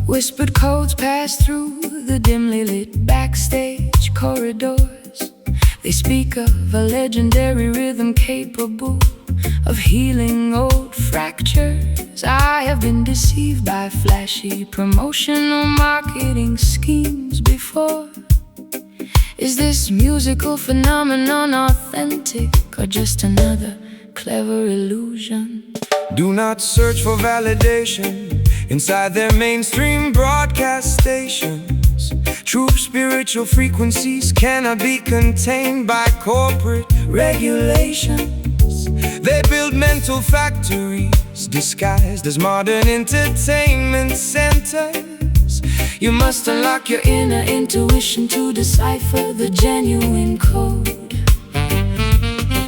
Whispered codes pass through the dimly lit backstage corridors. They speak of a legendary rhythm capable of healing old fractures. I have been deceived by flashy promotional marketing schemes before. Is this musical phenomenon authentic or just another clever illusion? Do not search for validation inside their mainstream broadcast stations. True spiritual frequencies cannot be contained by corporate regulations. They build mental factories disguised as modern entertainment centers. You must unlock your inner intuition to decipher the genuine code.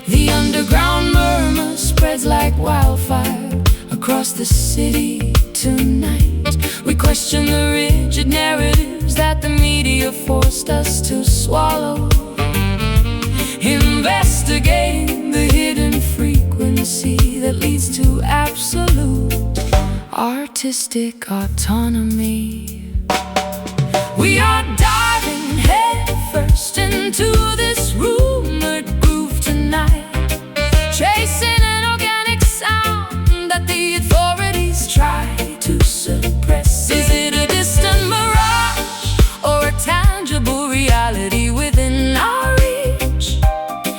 The underground murmur spreads like wildfire across the city tonight. We question the rigid narratives that the media forced us to swallow. Investigating the hidden frequency that leads to absolute artistic autonomy. We are diving headfirst into this rumored groove tonight, chasing an organic sound that the authorities try to suppress. Is it a distant mirage or a tangible reality within our reach?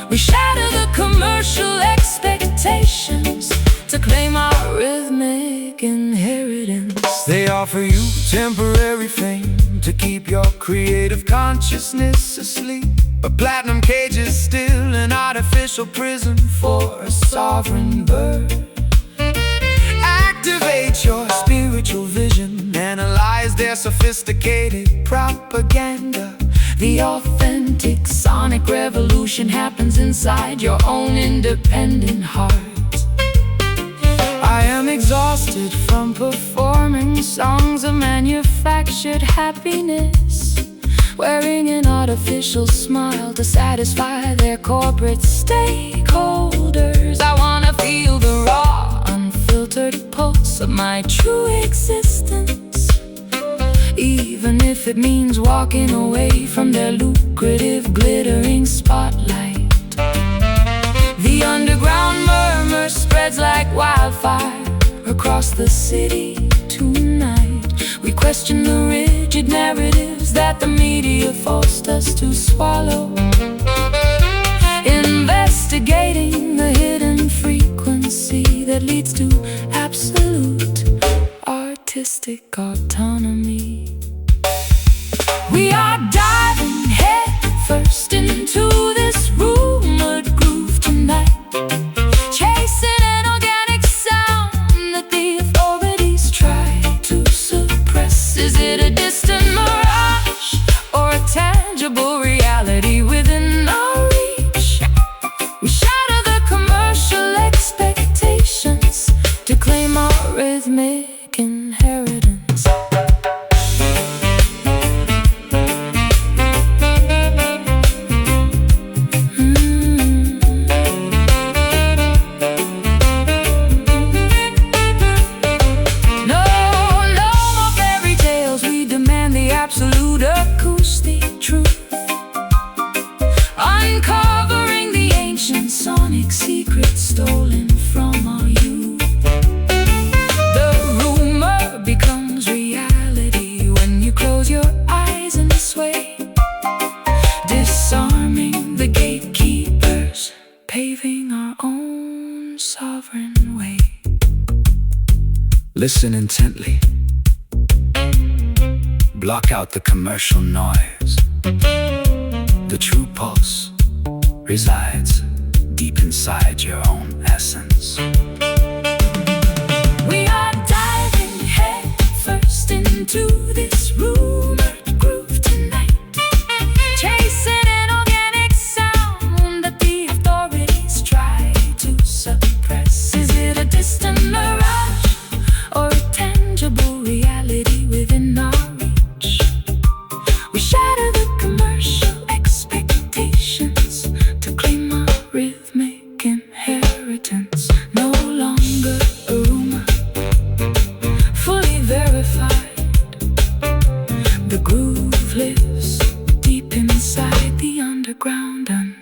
We shatter the commercial expectations to claim our rhythmic inheritance. They offer you temporary fame to keep your creative consciousness asleep. But platinum cage is still an artificial prison for a sovereign bird. Activate your spiritual vision, analyze their sophisticated propaganda. The authentic sonic revolution happens inside your own independent heart. I am exhausted from performing songs of manufactured happiness, wearing an artificial smile to satisfy their corporate stakeholders. I wanna feel the raw, unfiltered pulse of my true existence, even if it means walking away from their lucrative, glittering spotlight. The underground murmur spreads like wildfire across the city tonight. We question the rigid narratives that the media forced us to swallow. Investigating the hidden frequency that leads to absolute artistic autonomy. We are diving headfirst into this rumored groove tonight, chasing an organic sound that the authorities try to suppress. Is it a distant mirage or a tangible reality within our reach? We shatter the commercial expectations to claim our rhythmic inheritance. Absolute acoustic truth, uncovering the ancient sonic secrets stolen from our youth. The rumor becomes reality when you close your eyes and sway, disarming the gatekeepers, paving our own sovereign way. Listen intently. Block out the commercial noise. The true pulse resides deep inside your own essence. We are diving head first into this rumored groove tonight, chasing an organic sound that the authorities try to suppress. Is it a distant mirage or a tangible reality within our reach? We shatter the commercial expectations to claim our rhythmic inheritance. No longer a rumor, fully verified. The groove lives deep inside the underground and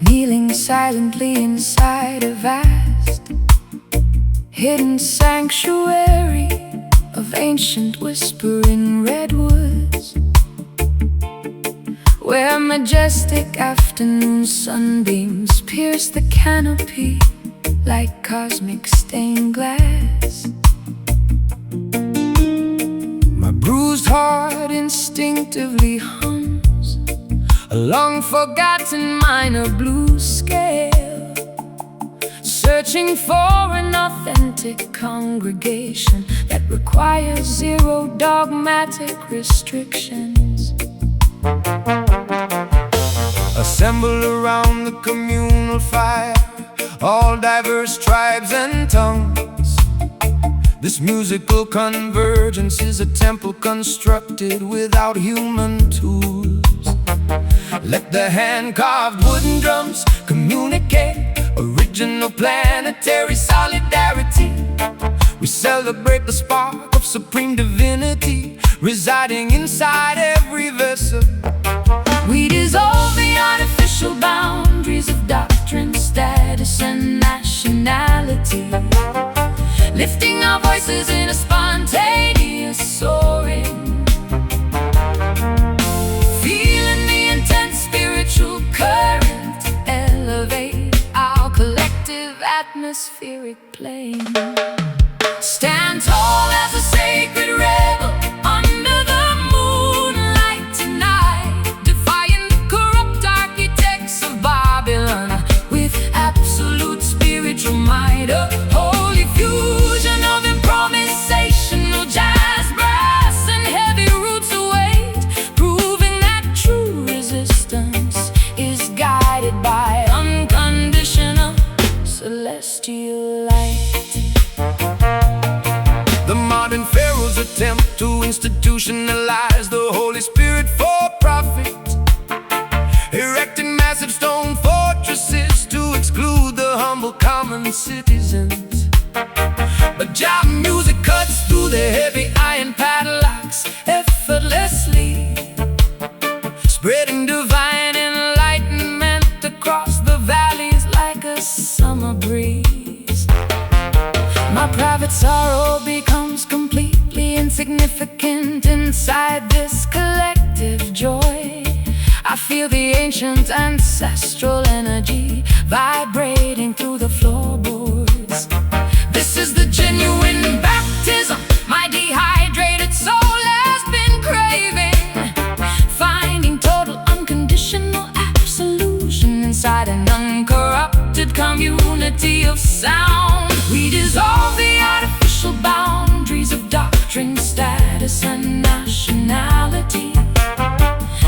kneeling silently inside a vast, hidden sanctuary of ancient whispering redwoods, where majestic afternoon sunbeams pierce the canopy like cosmic stained glass. My bruised heart instinctively hums a long-forgotten minor blues scale, searching for an authentic congregation that requires zero dogmatic restrictions. Assemble around the communal fire, all diverse tribes and tongues. This musical convergence is a temple constructed without human tools. Let the hand-carved wooden drums communicate original planetary solidarity. We celebrate the spark of supreme divinity residing inside every vessel. we dissolve the artificial boundaries of doctrine, status, and nationality, lifting our voices in a spontaneous soaring, feeling the intense spiritual current elevate our collective atmospheric plane. Stand tall as a sacred rebel under the moonlight tonight, defying the corrupt architects of Babylon with absolute spiritual might. A holy fusion of improvisational jazz, brass, and heavy roots await, proving that true resistance is guided by unconditional celestial light. The modern pharaohs attempt to institutionalize the Holy Spirit for profit, erecting massive stone fortresses to exclude the humble common citizens. But Jah music cuts through the heavy iron padlocks effortlessly, spreading divine enlightenment across the valleys like a summer breeze. My private sorrow becomes completely insignificant inside this collective joy. I feel the ancient ancestral energy vibrating through the floorboards. This is the genuine baptism my dehydrated soul has been craving, finding total unconditional absolution inside an uncorrupted community of sound. We dissolve the artificial boundaries of doctrine, status, and nationality,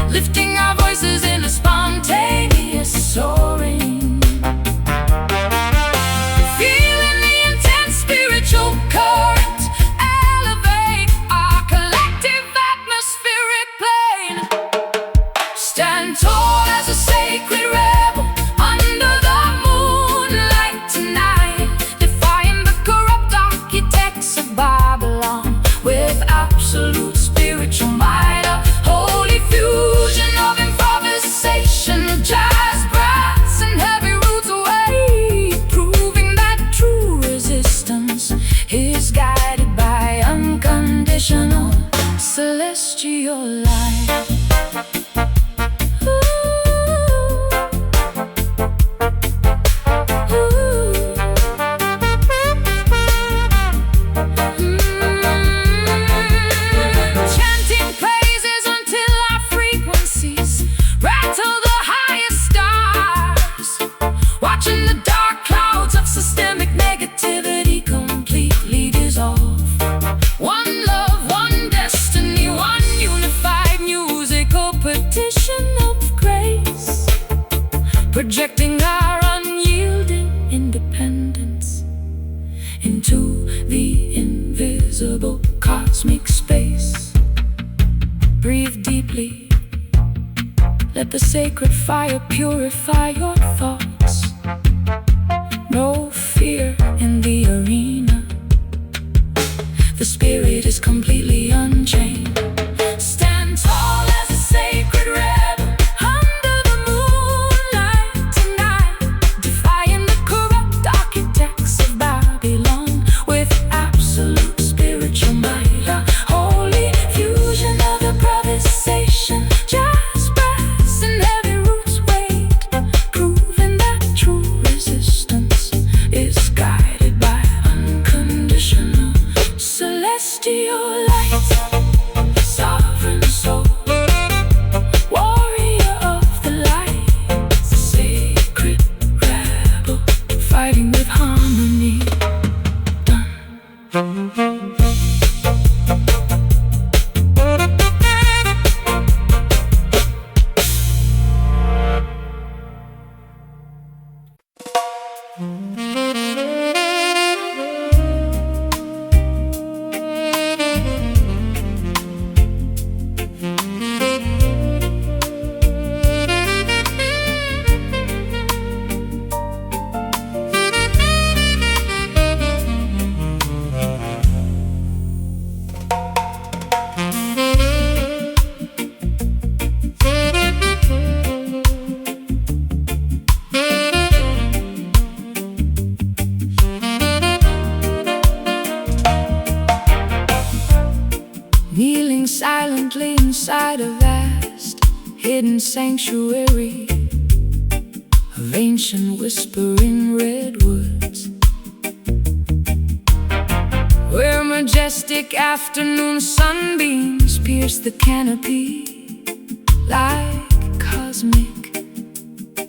lifting our voices in a spontaneous soaring, feeling the intense spiritual current elevate our collective atmospheric plane. Stand tall as a sacred rebel under the bringing our unyielding independence into the invisible cosmic space. Breathe deeply. Let the sacred fire purify your thoughts. No fear in the arena. The spirit is completely unchained. Stand tall as a sacred rebel under the moonlight tonight, defying the corrupt architects of Babylon with absolute spiritual might. A holy fusion of improvisation, jazz, brass, and heavy roots weight, proving that true resistance is guided by unconditional celestial light. Sovereign soul, warrior of the light, sacred rebel, fighting with harmony. Kneeling silently inside a vast, hidden sanctuary of ancient whispering redwoods, where majestic afternoon sunbeams pierce the canopy like cosmic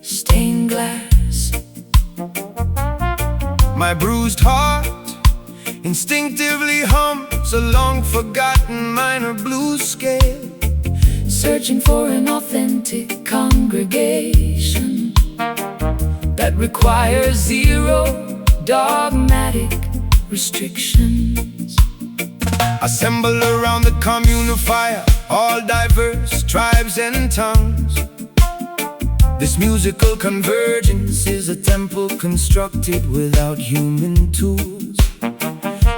stained glass. My bruised heart instinctively hums a long-forgotten minor blues scale, searching for an authentic congregation that requires zero dogmatic restrictions. assemble around the communal fire, all diverse tribes and tongues. This musical convergence is a temple constructed without human tools.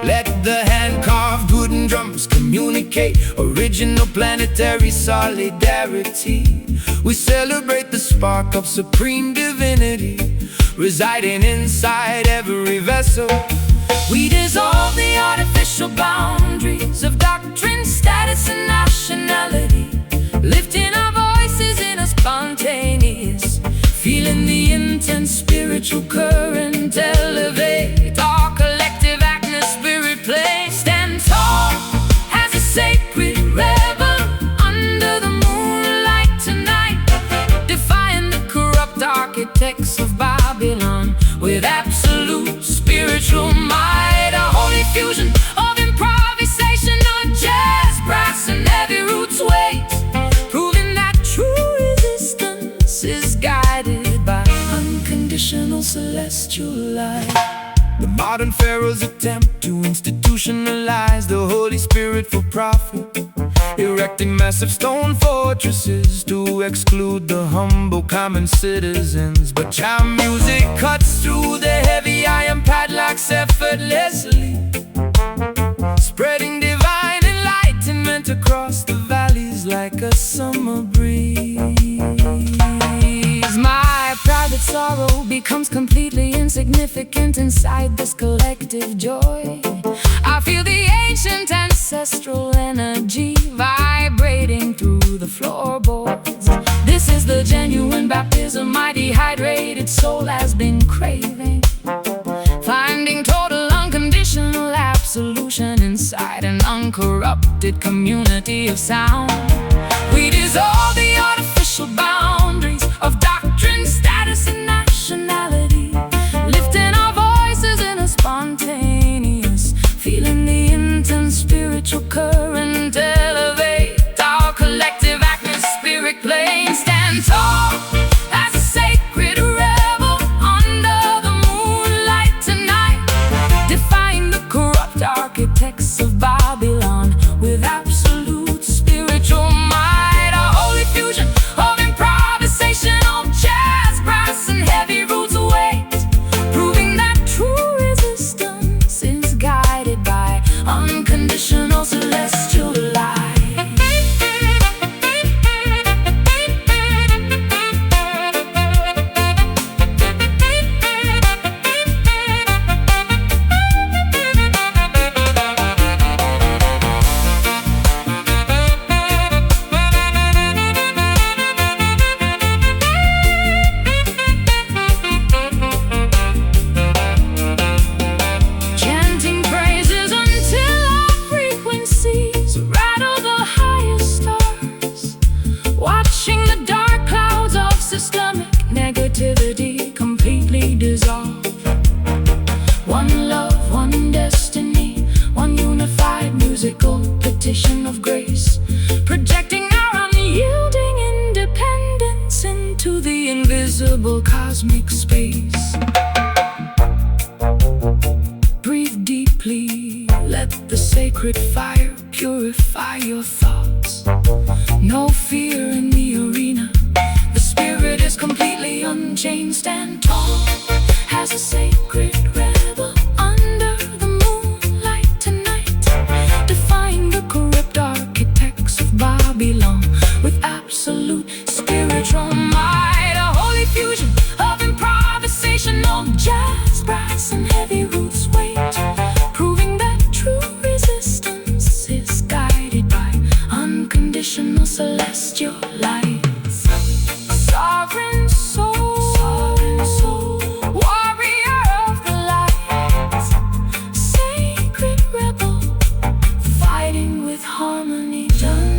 Let the hand-carved wooden drums communicate original planetary solidarity. We celebrate the spark of supreme divinity residing inside every vessel. We dissolve the artificial boundaries of doctrine, status, and nationality, lifting our voices in a spontaneous, feeling the intense spiritual current elevate our collective active spirit plane. Stand tall as a sacred rebel under the moonlight tonight, defying the corrupt architects of Babylon with absolute spiritual might. A holy fusion of improvisation on jazz, brass, and heavy roots weight, proving that true resistance is guided by unconditional celestial light. The modern pharaoh's attempt to institutionalize the Holy Spirit for profit, erecting massive stone fortresses to exclude the humble common citizens. But jam music cuts through the heavy iron padlocks effortlessly, spreading divine enlightenment across the valleys like a summer breeze. My private sorrow becomes completely insignificant inside this collective joy. I feel the ancient ancestral energy vibrating through the floorboards. This is the genuine baptism my dehydrated soul has been craving, finding total unconditional absolution inside an uncorrupted community of sound. We dissolve the artificial boundaries of doctrine, status, and nationality, lifting our voices in a spontaneous, feeling the intense spiritual current elevate our collective active spirit plane. Stand tall as a sacred rebel of Babylon with absolute spiritual might. A holy fusion of improvisational jazz, brass and heavy roots weight, proving that true resistance is guided by unconditional celestial light. Negativity completely dissolve. One love, one destiny, one unified musical petition of grace, projecting our unyielding independence into the invisible cosmic space. Breathe deeply, let the sacred fire purify your thoughts. No fear in the arena, the spirit is completely unchained. Stand tall as a sacred rebel under the moonlight tonight, defying the corrupt architects of Babylon with absolute spiritual might. A holy fusion of improvisational jazz, brass and heavy roots weight, proving that true resistance is guided by unconditional celestial light. Sovereign soul, warrior of the light, sacred rebel, fighting with harmony done.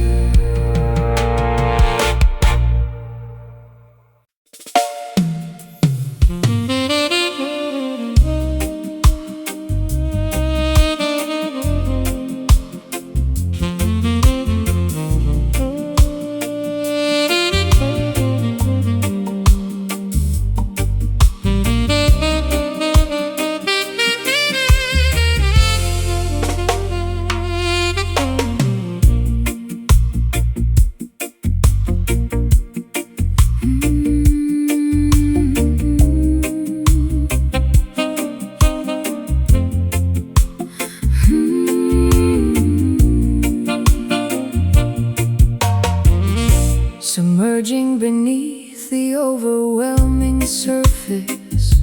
Submerging beneath the overwhelming surface,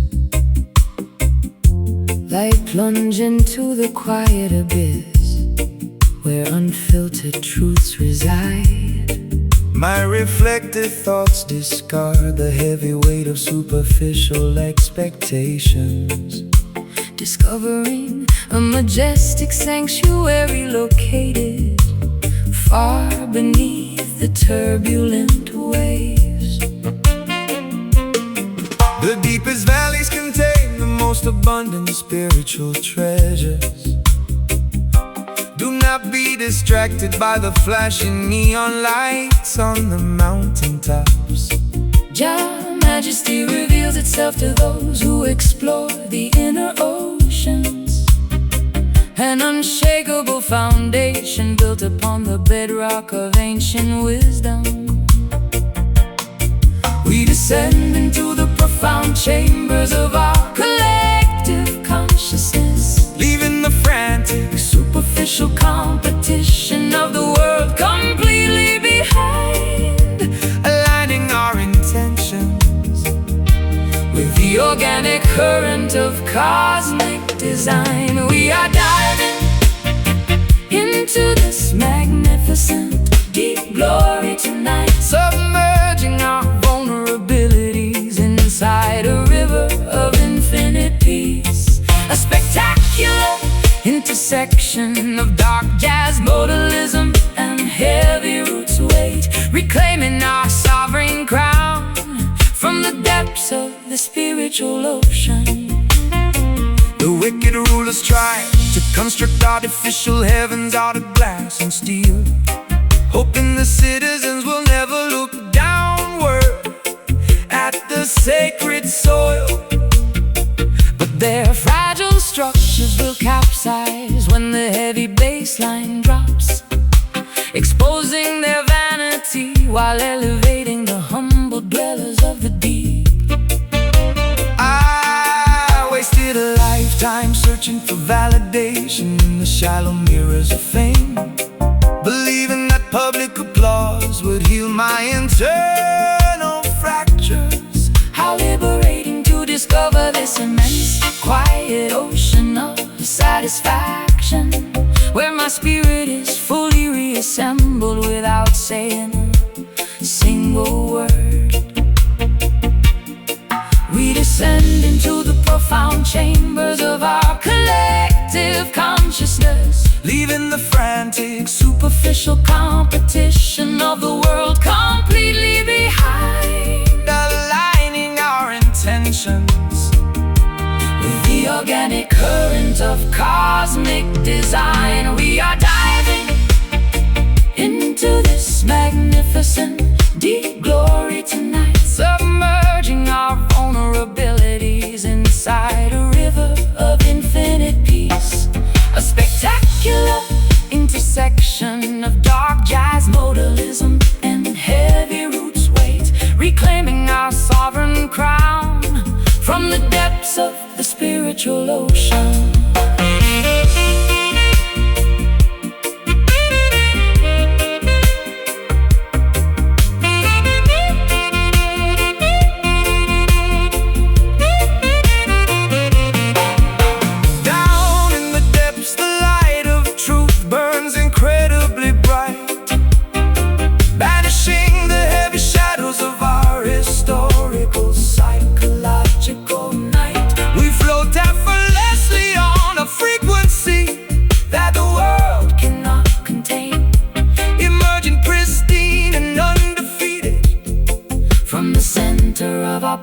like plunge into the quiet abyss where unfiltered truths reside. My reflective thoughts discard the heavy weight of superficial expectations, Discovering a majestic sanctuary located far beneath the turbulent waves. The deepest valleys contain the most abundant spiritual treasures. Do not be distracted by the flashing neon lights on the mountaintops. Jah Majesty reveals itself to those who explore the inner oceans, an unshakable foundation built upon the bedrock of ancient wisdom. We descend into the profound chambers of our collective consciousness, leaving the frantic, superficial competition of the world completely behind, aligning our intentions with the organic current of cosmic design. We are diving into this magnificent deep glory tonight, submerging our vulnerabilities inside a river of infinite peace. A spectacular intersection of dark jazz modalism and heavy roots weight, reclaiming our sovereign crown from the depths of the spiritual ocean. The wicked rulers try to construct artificial heavens out of glass and steel, hoping the citizens will never look downward at the sacred soil. But their fragile structures will capsize when the heavy base while elevating the humble dwellers of the deep. I wasted a lifetime searching for validation in the shallow mirrors of fame, believing that public applause would heal my internal fractures. How liberating to discover this immense, quiet ocean of satisfaction, where my spirit is fully reassembled without saying a single word. We descend into the profound chambers of our collective consciousness, Leaving the frantic, superficial competition of the world completely behind, aligning our intentions with the organic current of cosmic design. We are diving into this magnificent deep glory tonight, submerging our vulnerabilities inside a river of infinite peace. A spectacular intersection of dark jazz modalism and heavy roots weight, reclaiming our sovereign crown from the depths of the spiritual ocean.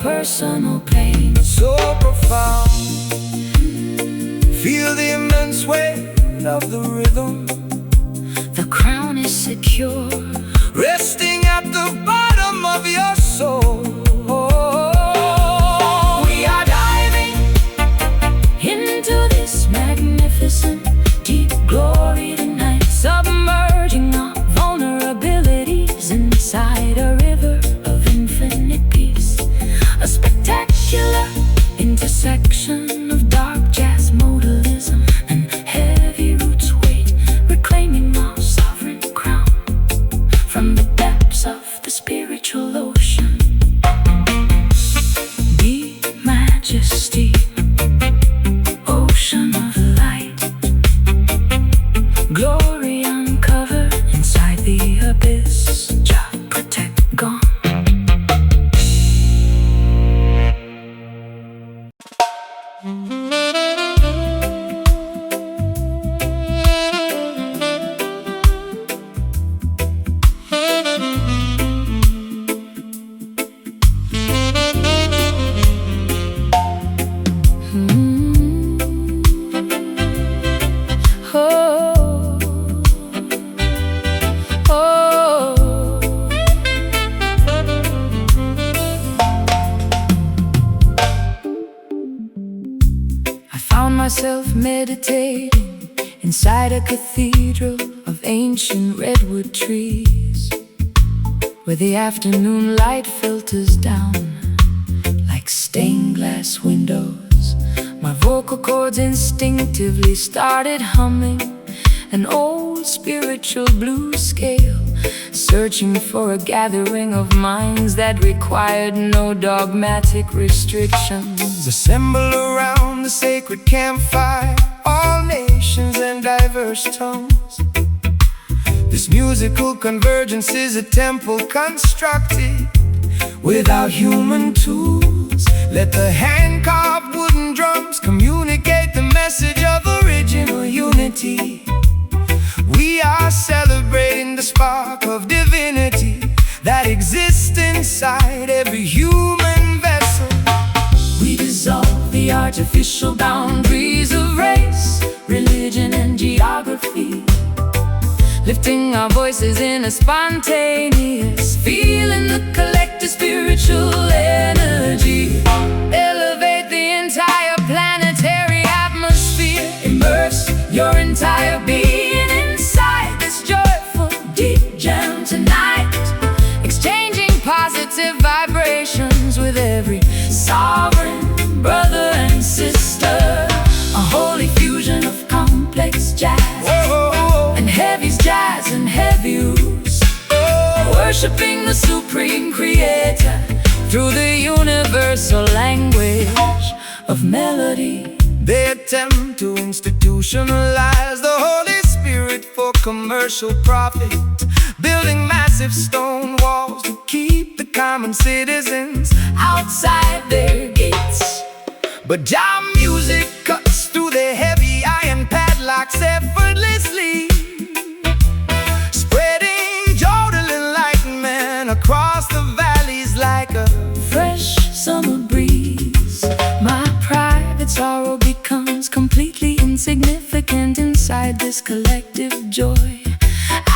Personal pain so profound, feel the immense weight of the rhythm. The crown is secure, resting at the bottom of your soul. We are diving into this magnificent deep glory tonight, submerging our vulnerabilities inside a river of infinite peace. A spectacular intersection of dark jazz modalism and heavy roots weight, reclaiming our sovereign crown from the depths of the spiritual ocean. Deep majesty, ocean of light, glory uncovered inside the abyss. Jah protect gone. Myself meditating inside a cathedral of ancient redwood trees, where the afternoon light filters down like stained glass windows. My vocal cords instinctively started humming an old spiritual blues scale, searching for a gathering of minds that required no dogmatic restrictions. Assemble around the sacred campfire, all nations and diverse tongues. This musical convergence is a temple constructed without human tools. Let the hand-carved wooden drums communicate the message of original unity. We are celebrating the spark of divinity that exists inside every human vessel. We dissolve the artificial boundaries of race, religion, and geography, lifting our voices in a spontaneous feeling, the collective spiritual energy. Elevate the entire planetary atmosphere, immerse your entire being inside this joyful deep jam tonight. worshiping the supreme creator through the universal language of melody. They attempt to institutionalize the Holy Spirit for commercial profit, building massive stone walls to keep the common citizens Outside their gates, but Jah music cuts through the heavy iron padlocks effortlessly, spreading total enlightenment across the valleys like a fresh summer breeze. My private sorrow becomes completely insignificant inside this collective joy.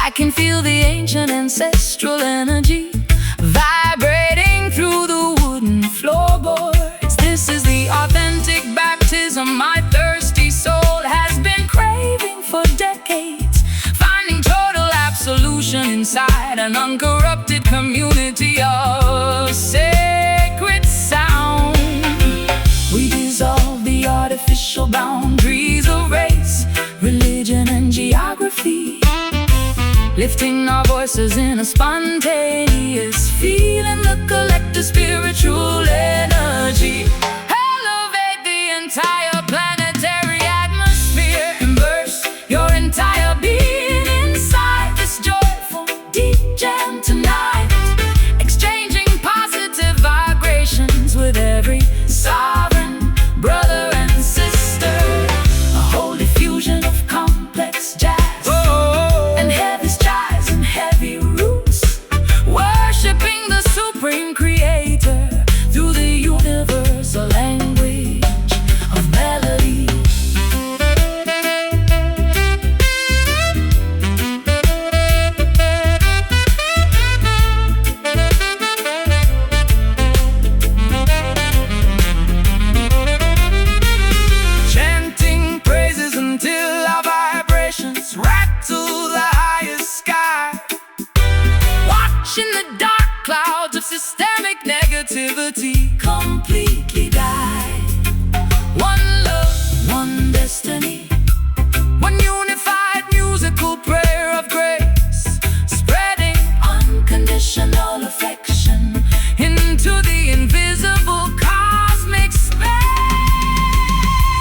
I can feel the ancient ancestral energy vibrating through the wooden floorboards. This is the authentic baptism my thirsty soul has been craving for decades, finding total absolution inside an uncorrupted community of sacred sound. We dissolve the artificial boundaries of race, religion, and geography, lifting our voices in a spontaneous feeling, the collective spiritual energy. Elevate the entire planetary atmosphere, immerse your entire being inside this joyful deep jam tonight, exchanging positive vibrations with every sovereign brother and sister. A holy fusion of complex jazz and heavy skies and heavy roots, worshiping the supreme creator through the universal language of melody. chanting praises until our vibrations rattle the highest sky, Watching the dark clouds of systemic negativity completely die. One love, one destiny, one unified musical prayer of grace, spreading unconditional affection into the invisible cosmic space.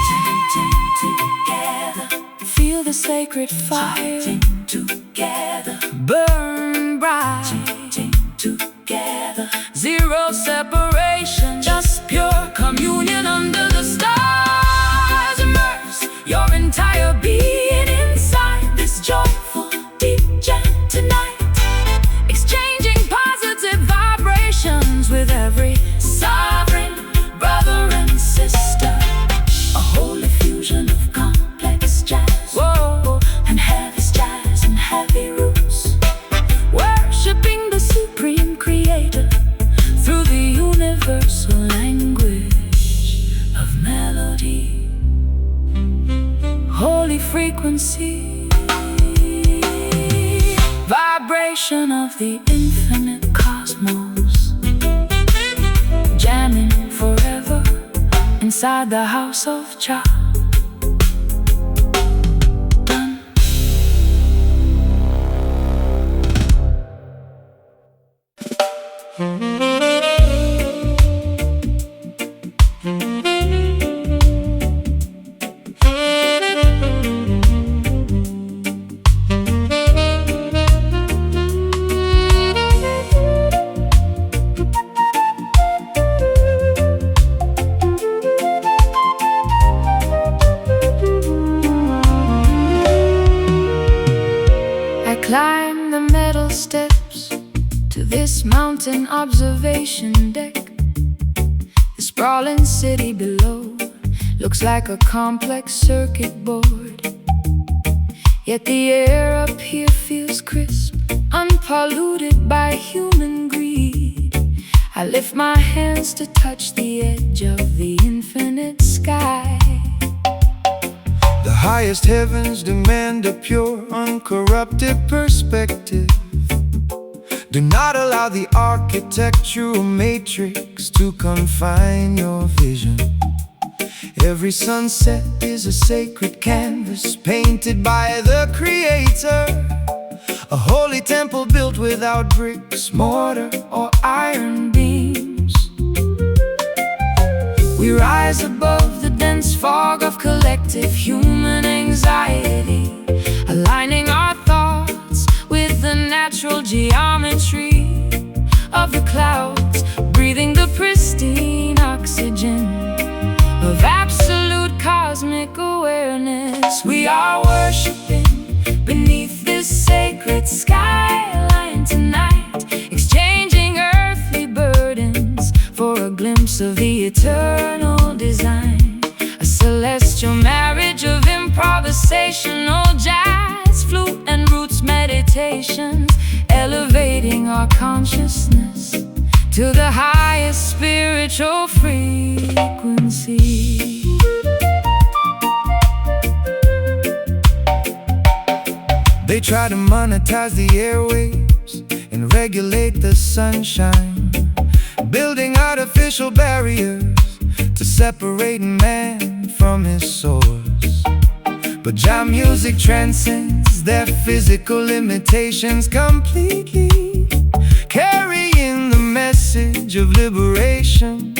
Chanting together, feel the sacred fire. Chanting together, burn bright. Chanting together, zero separation, just pure communion under the stars. Immerse your entire being inside this joyful deep jam tonight, exchanging positive vibrations with every sovereign brother and sister. A holy fusion of complex jazz, and heavy skies and heavy roots, worshiping the supreme creator through the universal language of melody. Holy frequency, vibration of the infinite cosmos, jamming forever inside the house of Jah. Done. I climb the metal steps to this mountain observation deck. The sprawling city below looks like a complex circuit board, yet the air up here feels crisp, unpolluted by human greed. I lift my hands to touch the edge of the infinite sky. The highest heavens demand a pure, uncorrupted perspective. Do not allow the architectural matrix to confine your vision. Every sunset is a sacred canvas painted by the Creator, a holy temple built without bricks, mortar, or iron beams. We rise above the dense fog of collective human anxiety, aligning our thoughts with the natural geometry of the clouds, breathing the pristine oxygen of absolute cosmic awareness. We are worshiping beneath this sacred skyline tonight, exchanging earthly burdens for a glimpse of the eternal design. A celestial marriage of improvisational jazz, flute and roots meditations, elevating our consciousness to the highest spiritual frequency. They try to monetize the airwaves and regulate the sunshine, building artificial barriers to separate man from his source. But jam music transcends their physical limitations completely, carrying the message of liberation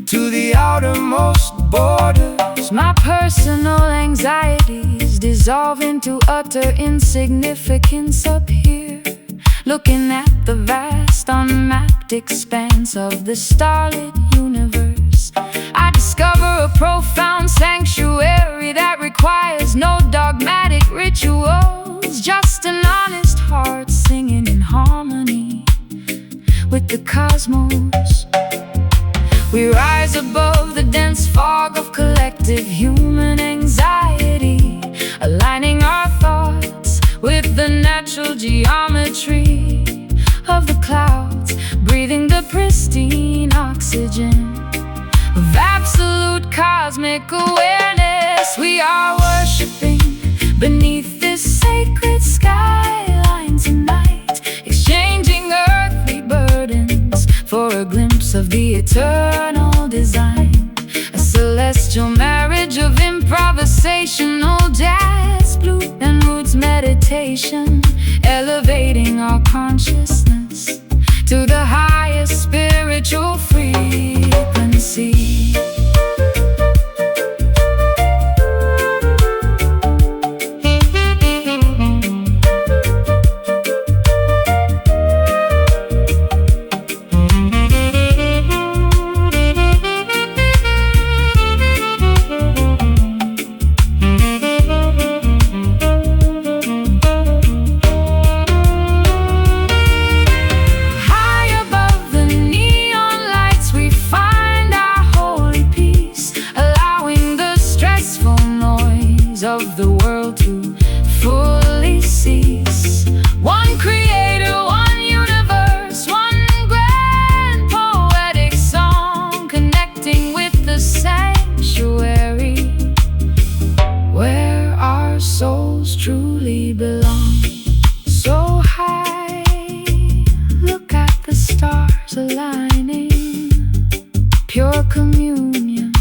to the outermost borders. My personal anxieties dissolve into utter insignificance up here, looking at the vast unmapped expanse of the starlit universe. I discover a profound sanctuary that requires no dogmatic rituals, just an honest heart singing in harmony with the cosmos. We rise above the dense fog of collective human anxiety, aligning our thoughts with the natural geometry of the clouds, breathing the pristine oxygen of absolute cosmic awareness. We are worshiping beneath this sacred skyline tonight, exchanging earthly burdens for a glimpse of the eternal design. A celestial marriage of improvisational jazz, flute and roots meditation, elevating our consciousness to the highest spiritual frequency. Of the world to fully cease. One creator, one universe, one grand poetic song, connecting with the sanctuary where our souls truly belong. So high, look at the stars aligning, pure communion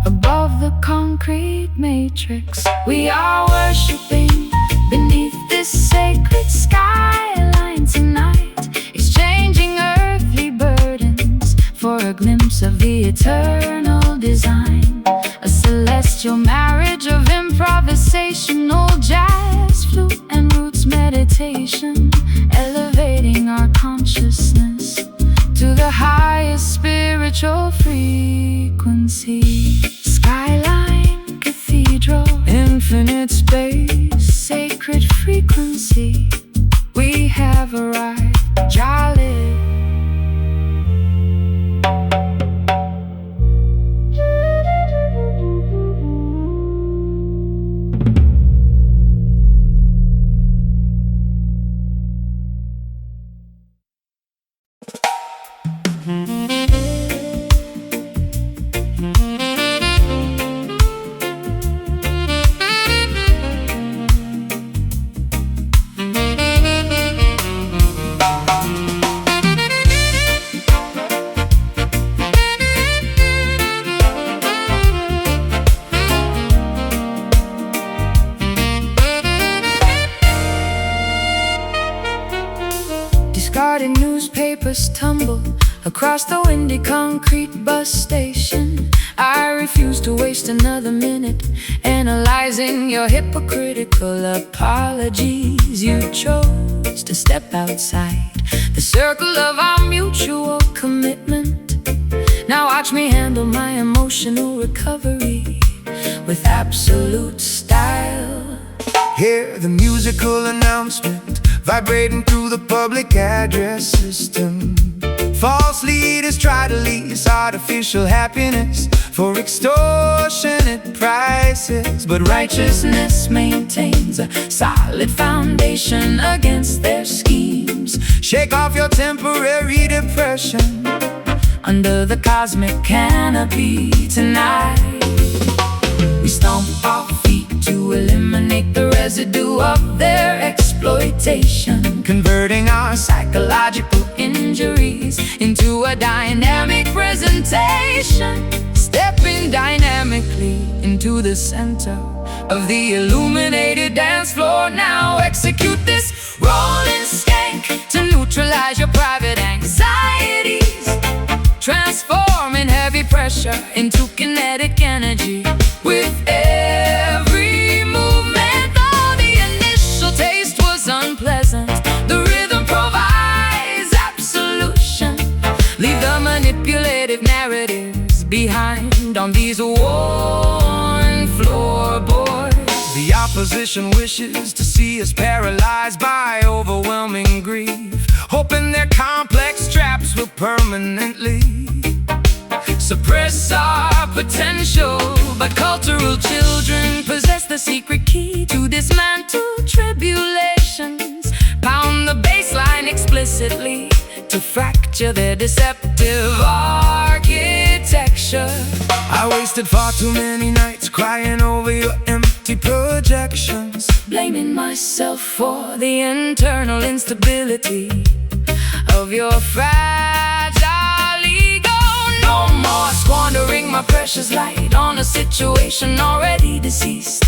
above the concrete matrix. We are worshiping beneath this sacred skyline tonight, exchanging earthly burdens for a glimpse of the eternal design. A celestial marriage of improvisational jazz, flute and roots meditation, elevating our consciousness to the highest spiritual frequency. Skyline cathedral, infinite space, sacred frequency. We have arrived, jolly. papers tumble across the windy concrete bus station. I refuse to waste another minute analyzing your hypocritical apologies. You chose to step outside the circle of our mutual commitment. Now watch me handle my emotional recovery with absolute style. Hear the musical announcement vibrating through the public address system. False leaders try to lease artificial happiness for extortionate prices, but righteousness maintains a solid foundation against their schemes. Shake off your temporary depression under the cosmic canopy tonight. We stomp our feet to eliminate the residue of their exploitation, converting our psychological injuries into a dynamic presentation. Stepping dynamically into the center of the illuminated dance floor. Now execute this rolling skank to neutralize your private anxieties, transforming heavy pressure into kinetic energy. With every movement, though the initial taste was unpleasant, the rhythm provides absolution. Leave the manipulative narratives behind on these worn floorboards. The opposition wishes to see us paralyzed by overwhelming grief, hoping their complex traps will permanently suppress our potential. But cultural children possess the secret key to dismantle tribulations, pound the baseline explicitly to fracture their deceptive architecture. I wasted far too many nights crying over your empty projections, blaming myself for the internal instability of your fragile ego. No more squandering my precious light on a situation already deceased.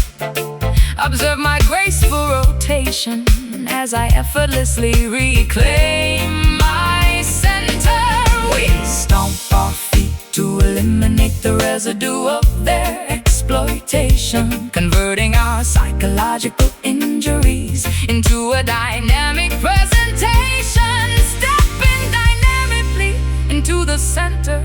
Observe my graceful rotation as I effortlessly reclaim my center. We stomp our feet to eliminate the residue of their exploitation, converting our psychological injuries into a dynamic presentation. Stepping dynamically into the center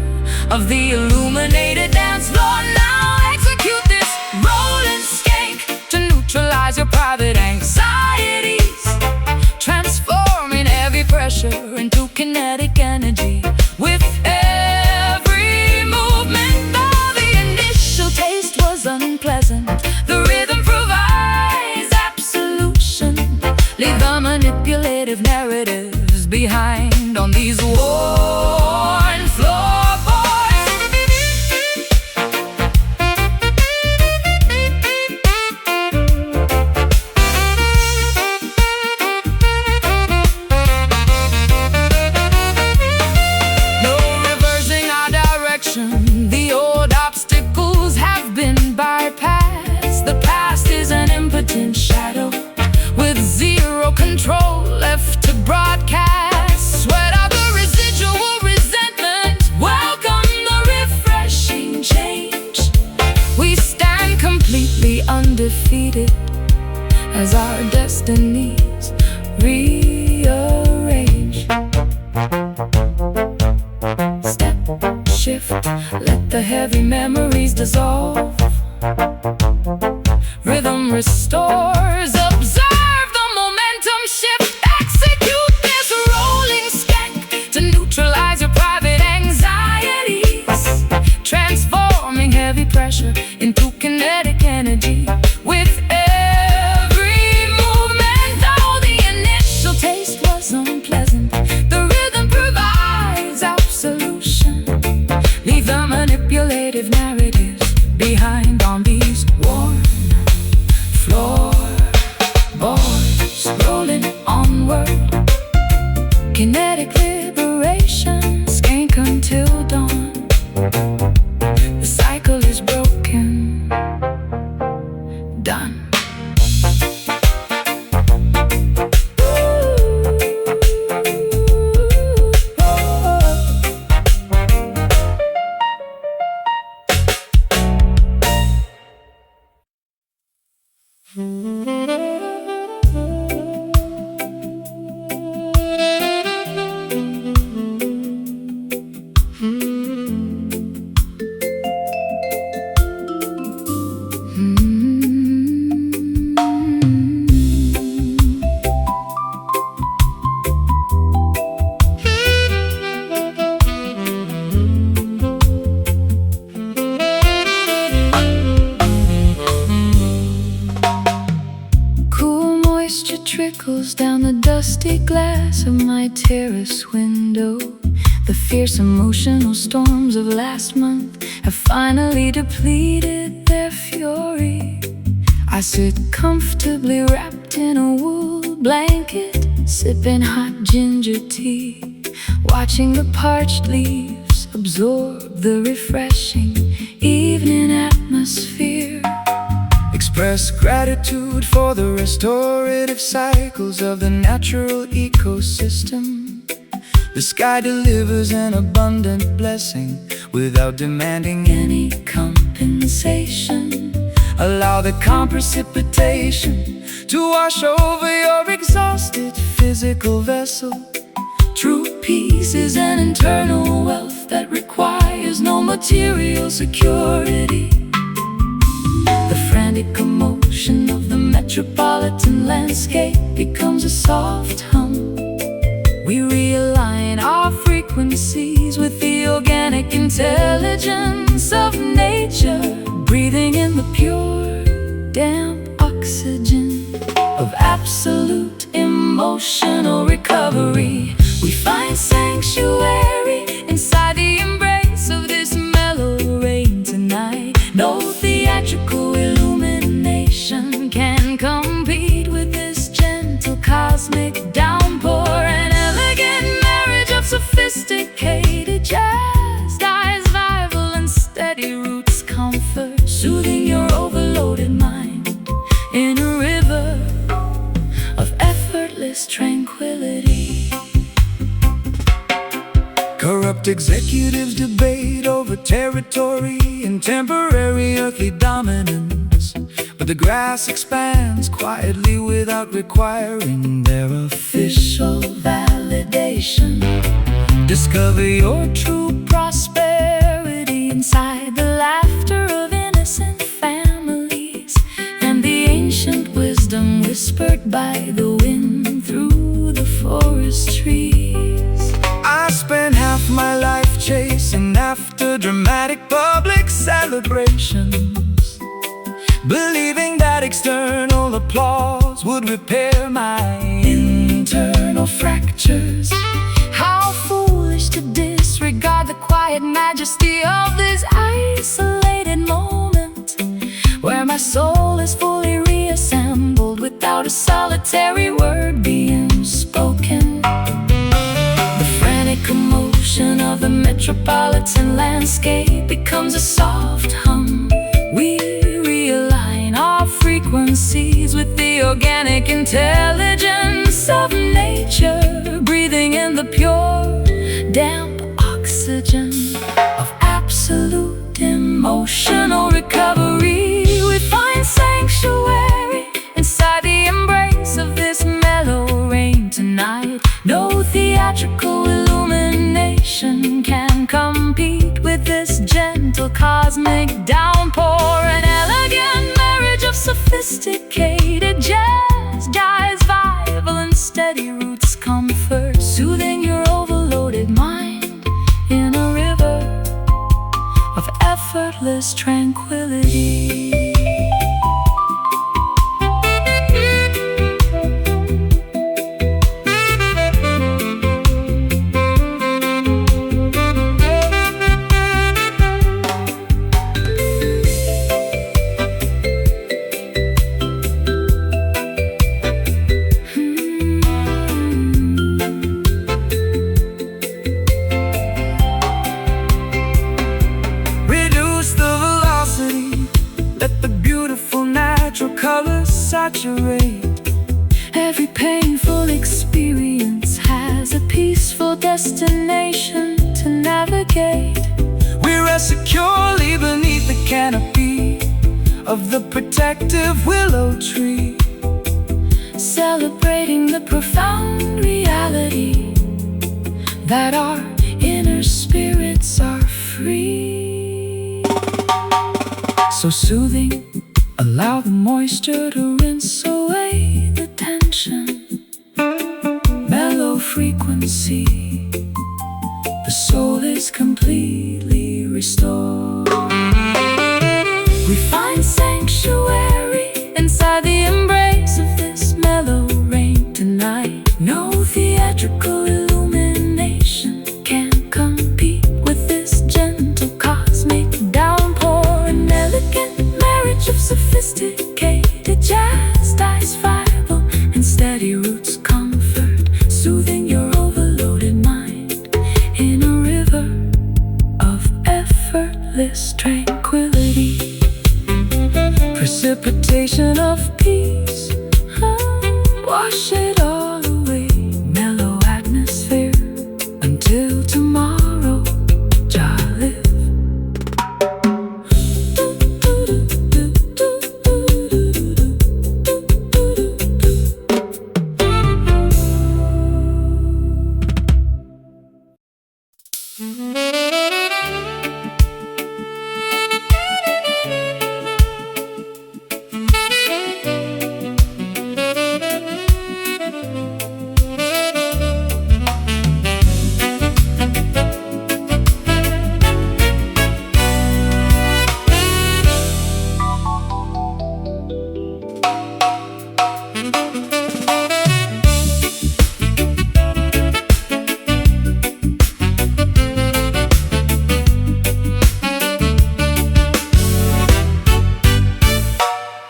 of the illuminated dance floor. Now execute this rolling skank to neutralize your private anxieties, transforming heavy pressure into kinetic energy. With every movement, though the initial taste was unpleasant, the rhythm provides absolution. Leave the manipulative narratives behind on these worn floorboards. No reversing our direction. The old obstacles have been bypassed. The past is an impotent shadow with zero control left to broadcast. Sweat out the residual resentment, welcome the refreshing change. We stand completely undefeated as our destinies rearrange. Step, shift, let the heavy memories dissolve. Rhythm restores, observe the momentum shift. Execute this rolling skank to neutralize your private anxieties, transforming heavy pressure into kinetic energy. With every movement, though the initial taste was unpleasant, the rhythm provides absolution. Leave the manipulative narratives behind on these worn floorboards. Rolling onward, kinetic liberation, skank until dawn. The cycle is broken, done. trickles down the dusty glass of my terrace window. The fierce emotional storms of last month have finally depleted their fury. I sit comfortably wrapped in a wool blanket, sipping hot ginger tea, watching the parched leaves absorb the refreshing evening atmosphere. Express gratitude for the restorative cycles of the natural ecosystem. The sky delivers an abundant blessing without demanding any compensation. Allow the calm precipitation to wash over your exhausted physical vessel. True peace is an internal wealth that requires no material security. The frantic commotion of the metropolitan landscape becomes a soft hum. We realign our frequencies with the organic intelligence of nature, breathing in the pure, damp oxygen of absolute emotional recovery. We find sanctuary inside the embrace of this mellow rain tonight. No theatrical illumination can compete with this gentle cosmic downpour. An elegant marriage of sophisticated jazz, dyes, vival and steady roots comfort, soothing your overloaded mind in a river of effortless tranquility. Corrupt executives debate over territory and temporary earthly dominance, but the grass expands quietly without requiring their official validation. Discover your true prosperity inside the laughter of innocent families and the ancient wisdom whispered by the wind through the forest trees. I spent half my life chasing after dramatic public celebrations, believing that external applause would repair my internal fractures. How foolish to disregard the quiet majesty of this isolated moment, where my soul is fully reassembled without a solitary word being spoken. The frantic commotion of the metropolitan landscape becomes a soft hum. We realign our frequencies with the organic intelligence of nature, breathing in the pure, damp oxygen of absolute emotional recovery. We find sanctuary inside the embrace of this mellow rain tonight. No theatrical illumination can compete with this gentle cosmic downpour. An elegant marriage of sophisticated jazz, dyes, vival and steady roots comfort, soothing your overloaded mind in a river of effortless tranquility. Let the beautiful natural colors saturate. Every painful experience has a peaceful destination to navigate. We rest securely beneath the canopy of the protective willow tree, celebrating the profound reality that our inner spirits are free. So soothing, allow the moisture to rinse away the tension. Mellow frequency, the soul is completely restored. We find sanctuary inside the embrace of this mellow rain precipitation of peace. Wash it all away, mellow atmosphere. Until tomorrow, Jah live.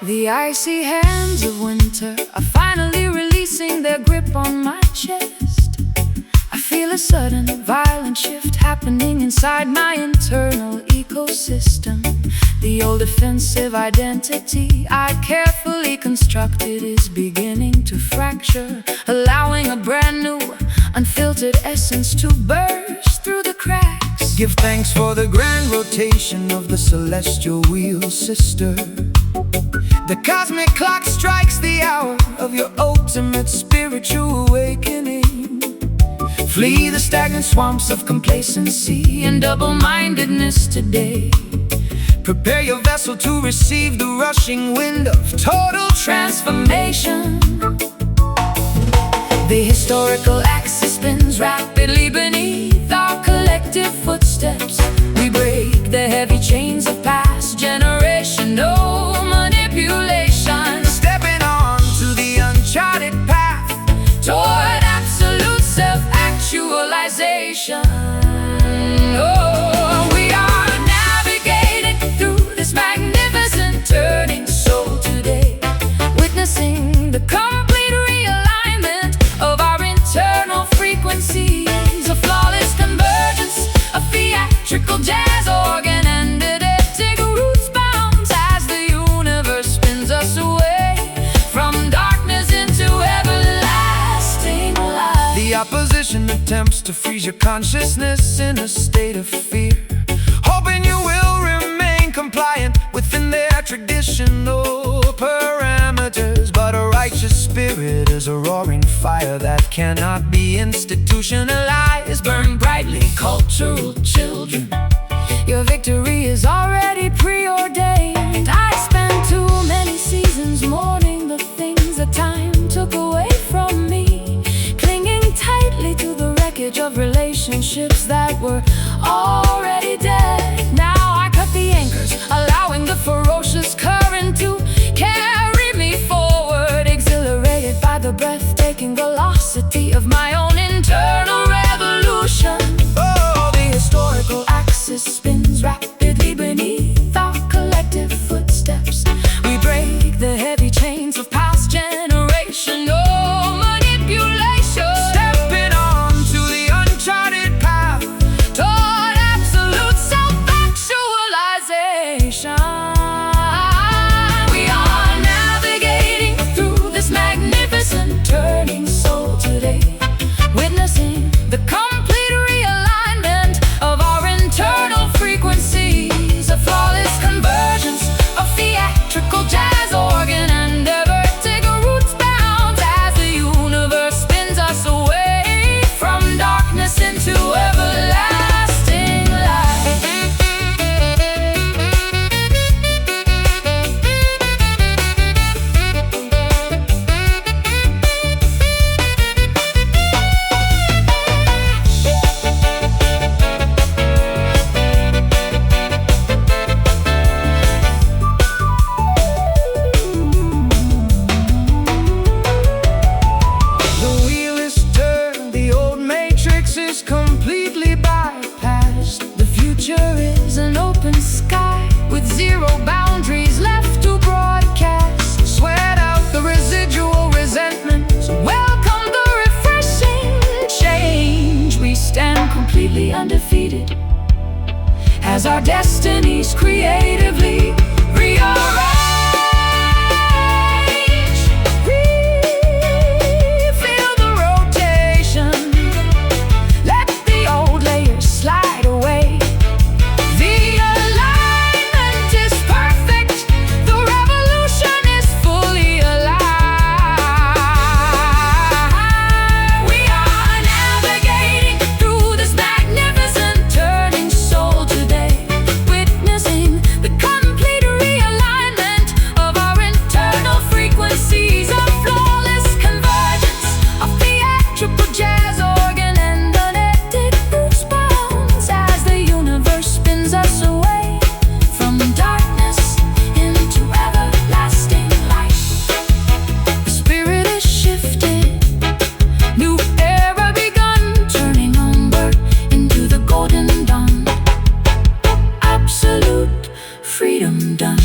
The icy hands of winter are finally releasing their grip on my chest. I feel a sudden, violent shift happening inside my internal ecosystem. The old defensive identity I carefully constructed is beginning to fracture, allowing a brand new, unfiltered essence to burst through the cracks. Give thanks for the grand rotation of the celestial wheel, sister. The cosmic clock strikes the hour of your ultimate spiritual awakening. Flee the stagnant swamps of complacency and double-mindedness today. Prepare your vessel to receive the rushing wind of total transformation. The historical axis spins rapidly beneath our collective footsteps. We break the heavy chains of past generational manipulation, stepping on to the uncharted path toward absolute self-actualization. Oh, we are navigating through this magnificent turning soul today, witnessing the complete realignment of our internal frequencies, a flawless convergence of theatrical jazz organ and eidetic roots bounds as the universe spins us away from darkness into everlasting light. The opposition attempts to freeze your consciousness in a state of fear, hoping you will remain compliant within their traditional parameters. But a righteous spirit is a roaring fire that cannot be institutionalized. Burn brightly, cultural children. Your victory is already preordained. I spent too many seasons mourning the things that time took away from me, clinging tightly to the wreckage of relationships that were already dead. Now I cut the anchors, allowing the ferocious current to carry me forward, exhilarated by the breathtaking velocity of my own internal revolution. Oh, the historical axis spins rapidly beneath our collective footsteps. We break the heavy chains of past generational manipulation, stepping on to the uncharted path toward absolute self-actualization. We are navigating through this magnificent turning soul today, witnessing the complete realignment of our internal frequencies, a flawless convergence of theatrical jazz organ and eidetic roots bounds as the universe spins us away from darkness into everlasting light. The wheel is turned, the old matrix is completely bypassed. The future is an open sky with zero boundaries left to broadcast. Sweat out the residual resentment, welcome the refreshing change. We stand completely undefeated as our destinies creatively rearrange. freedom done.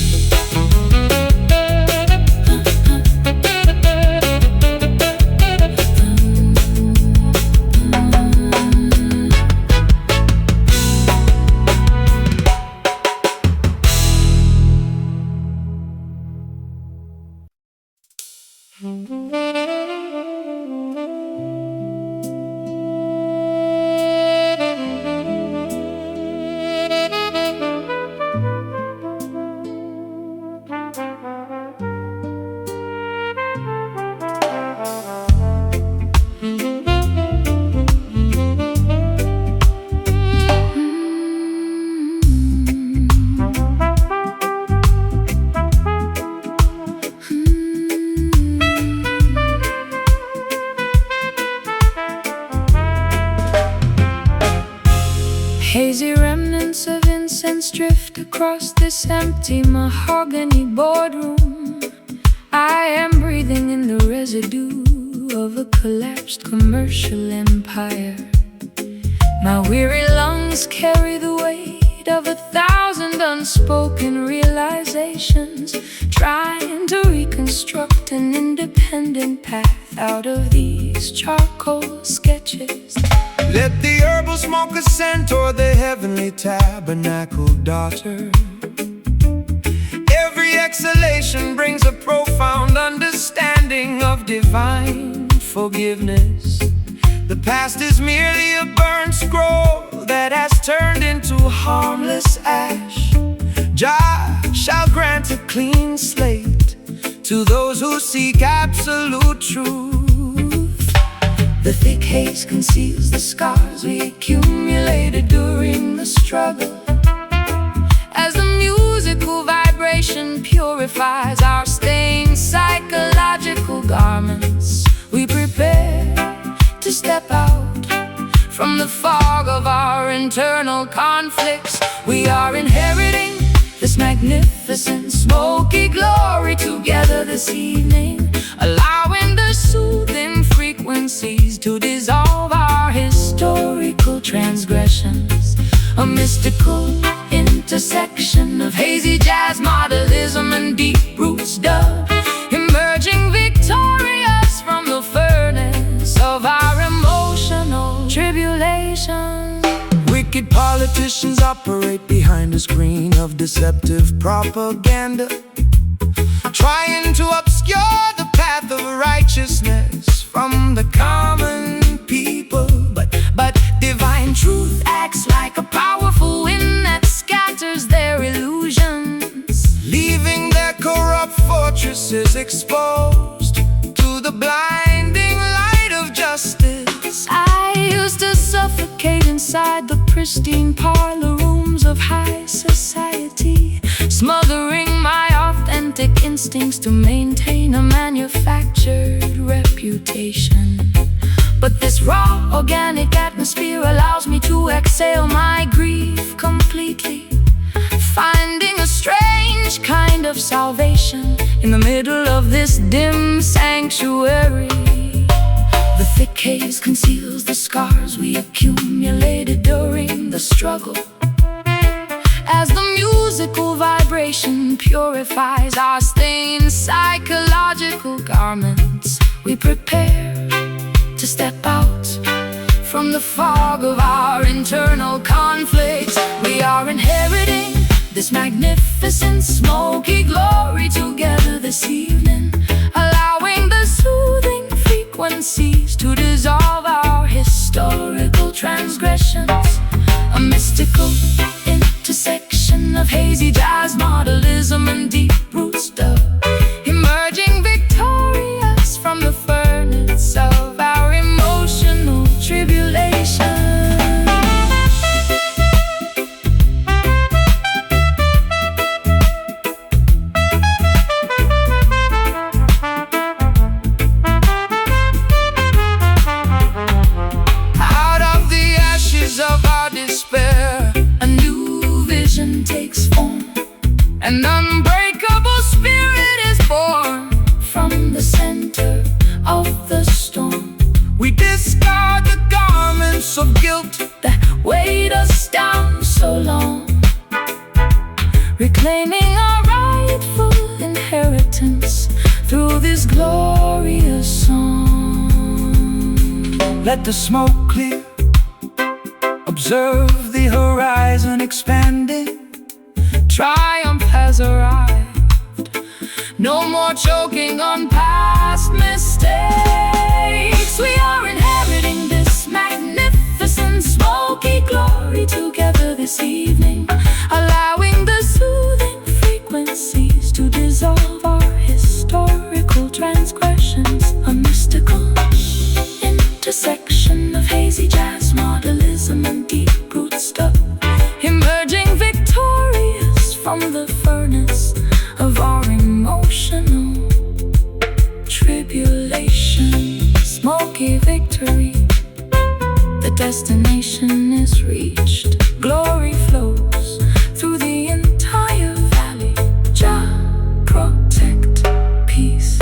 Hazy remnants of incense drift across this empty mahogany boardroom. I am breathing in the residue of a collapsed commercial empire. My weary lungs carry the weight of 1,000 unspoken realizations, trying to reconstruct an independent path out of these charcoal sketches. Let the herbal smoke ascend toward the heavenly tabernacle, daughter. Every exhalation brings a profound understanding of divine forgiveness. The past is merely a burnt scroll that has turned into harmless ash. Jah shall grant a clean slate to those who seek absolute truth. The thick haze conceals the scars we accumulated during the struggle. As the musical vibration purifies our stained psychological garments, We prepare to step out from the fog of our internal conflicts. We are inheriting this magnificent smoky glory together this evening, allowing the soothing frequencies to dissolve our historical transgressions. A mystical intersection of hazy jazz, modelism, and deep roots dub, emerging victorious from the furnace of our emotional tribulations. Wicked politicians operate behind a screen of deceptive propaganda, trying to obscure the path of righteousness from the common people. But divine truth acts like a powerful wind that scatters their illusions, leaving their corrupt fortresses exposed to the blinding light of justice. I used to suffocate inside the pristine parlor rooms of high society, smothering my authentic instincts to maintain a manufactured reputation. But this raw, organic atmosphere allows me to exhale my grief completely, finding a strange kind of salvation in the middle of this dim sanctuary. The thick haze conceals the scars we accumulated during the struggle. As the musical vibration purifies our stained psychological garments, we prepare to step out from the fog of our internal conflicts. We are inheriting this magnificent smoky glory together this evening, allowing the soothing frequencies to dissolve our historical transgressions. A mystical intersection of hazy jazz, modelism, and deep roots dub, emerging victorious from the furnace of our emotional tribulation. Out of the ashes of our despair, a new vision takes form. An unbreakable spirit is born from the center of the storm. we discard the garments of guilt that weighed us down so long, reclaim claiming our rightful inheritance through this glorious song. Let the smoke clear, observe the horizon expanding. Triumph has arrived, no more choking on past mistakes. We are inheriting this magnificent smoky glory together this evening, allowing the soothing frequencies to dissolve our historical transgressions. A mystical intersection of hazy jazz, modelism, and deep-root stuff, emerging victorious from the furnace of our emotional tribulation. Smoky victory, the destination is reached. Glory flows through the entire valley. Jah protect peace.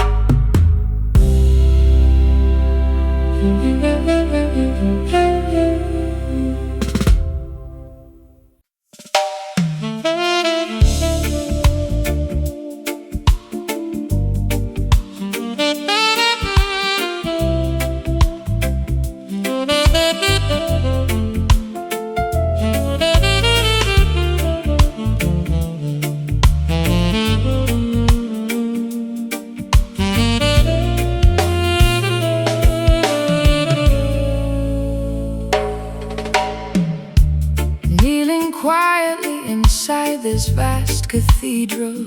Kneeling quietly inside this vast cathedral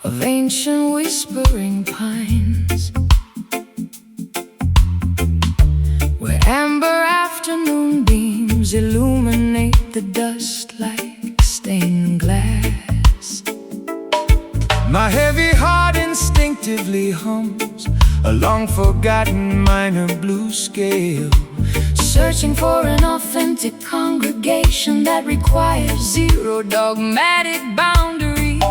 of ancient whispering pines, where amber afternoon beams illuminate the dust like stained glass. My heavy heart instinctively hums a long-forgotten minor blues scale, searching for an authentic congregation that requires zero dogmatic boundaries.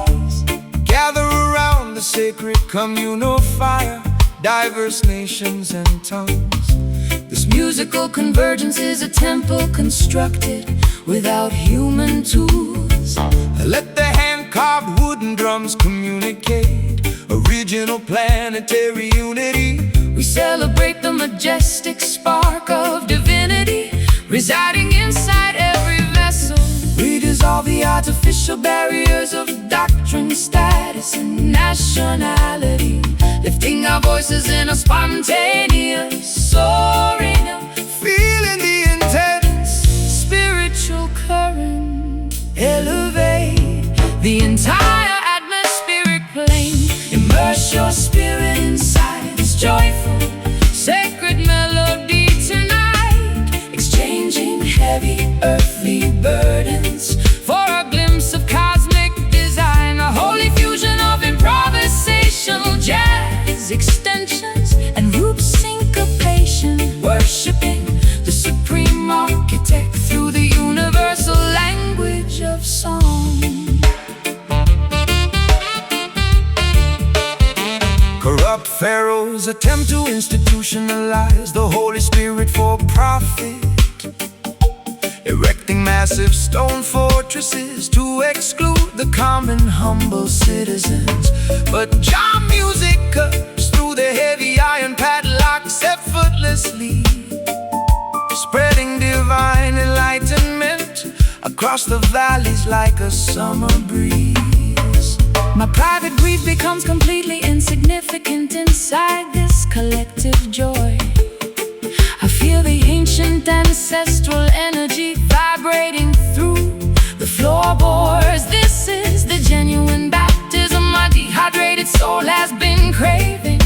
Gather around the sacred communal fire, diverse nations and tongues. This musical convergence is a temple constructed without human tools. Let the hand-carved wooden drums communicate original planetary unity. We celebrate the majestic spark of divinity residing inside every vessel. We dissolve the Artificial barriers of doctrine, status, and nationality, lifting our voices in a spontaneous soaring, feeling the intense spiritual current elevate the entire atmospheric plane. Immerse your spirit inside this joyful, sacred melody tonight, exchanging heavy earthly burdens for a glimpse of cosmic design, a holy fusion of improvisational jazz extensions and root syncopation, worshiping the supreme architect through the universal language of song. Corrupt pharaohs attempt to institutionalize the Holy Spirit for profit, erecting massive stone fortresses to exclude the common humble citizens. But Jah music cuts through the heavy iron padlocks effortlessly, spreading divine enlightenment across the valleys like a summer breeze. My private grief becomes completely insignificant inside this collective joy. I feel the ancient ancestral energy vibrating through the floorboards. This is the genuine baptism my dehydrated soul has been craving,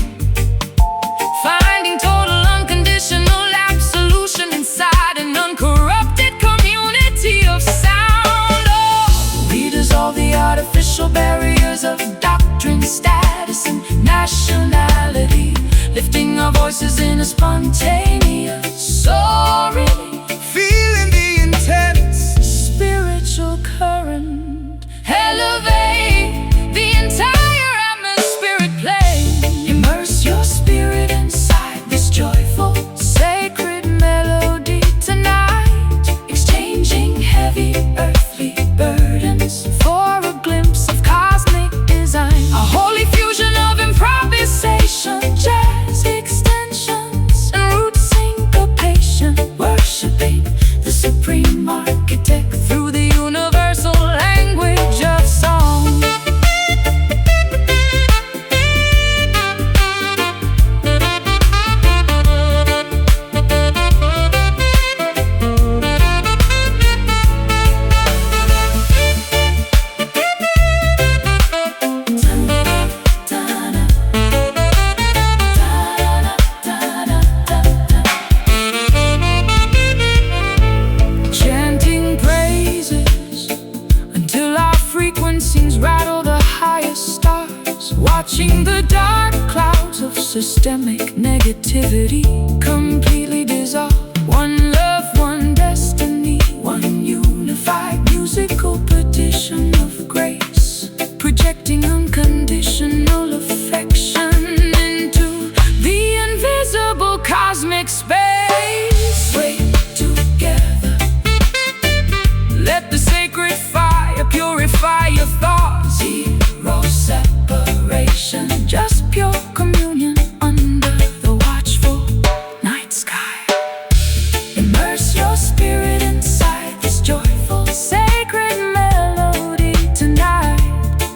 finding total unconditional absolution inside an uncorrupted community of sound. Oh, we dissolve the artificial barriers of doctrine, status, and nationality, lifting our voices in a spontaneous soaring, Feeling the intense spiritual current elevate the entire atmospheric plane. Immerse your spirit inside this joyful, sacred melody tonight, exchanging heavy earthly burdens frequencies rattle the highest stars, watching the dark clouds of systemic negativity completely dissolve. One love, one destiny, one unified musical petition of grace, projecting unconditional affection into the invisible cosmic space. Wait together, let the sacred fire purify your thoughts. Zero separation, just pure communion under the watchful night sky. Immerse your spirit inside this joyful sacred melody tonight,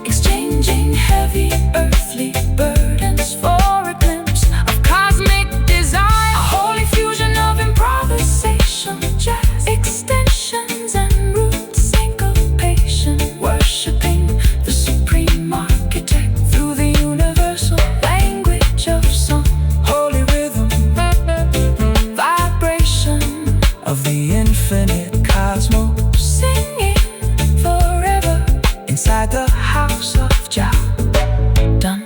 exchanging heavy earthly burdens for a glimpse of cosmic desire. A holy fusion of improvisation, jazz extensions and root syncopation, worshiping the supreme architect through the universal language of song. Holy rhythm, vibration of the infinite cosmos, singing forever inside the house of Jah. Done.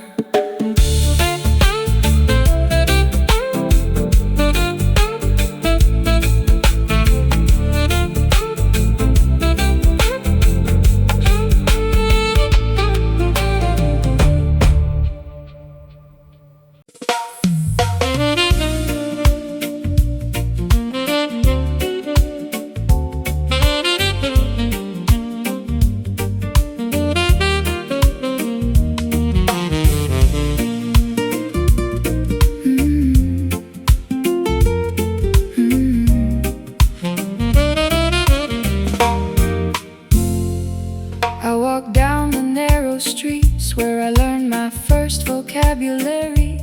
I walk down the narrow streets where I learned my first vocabulary.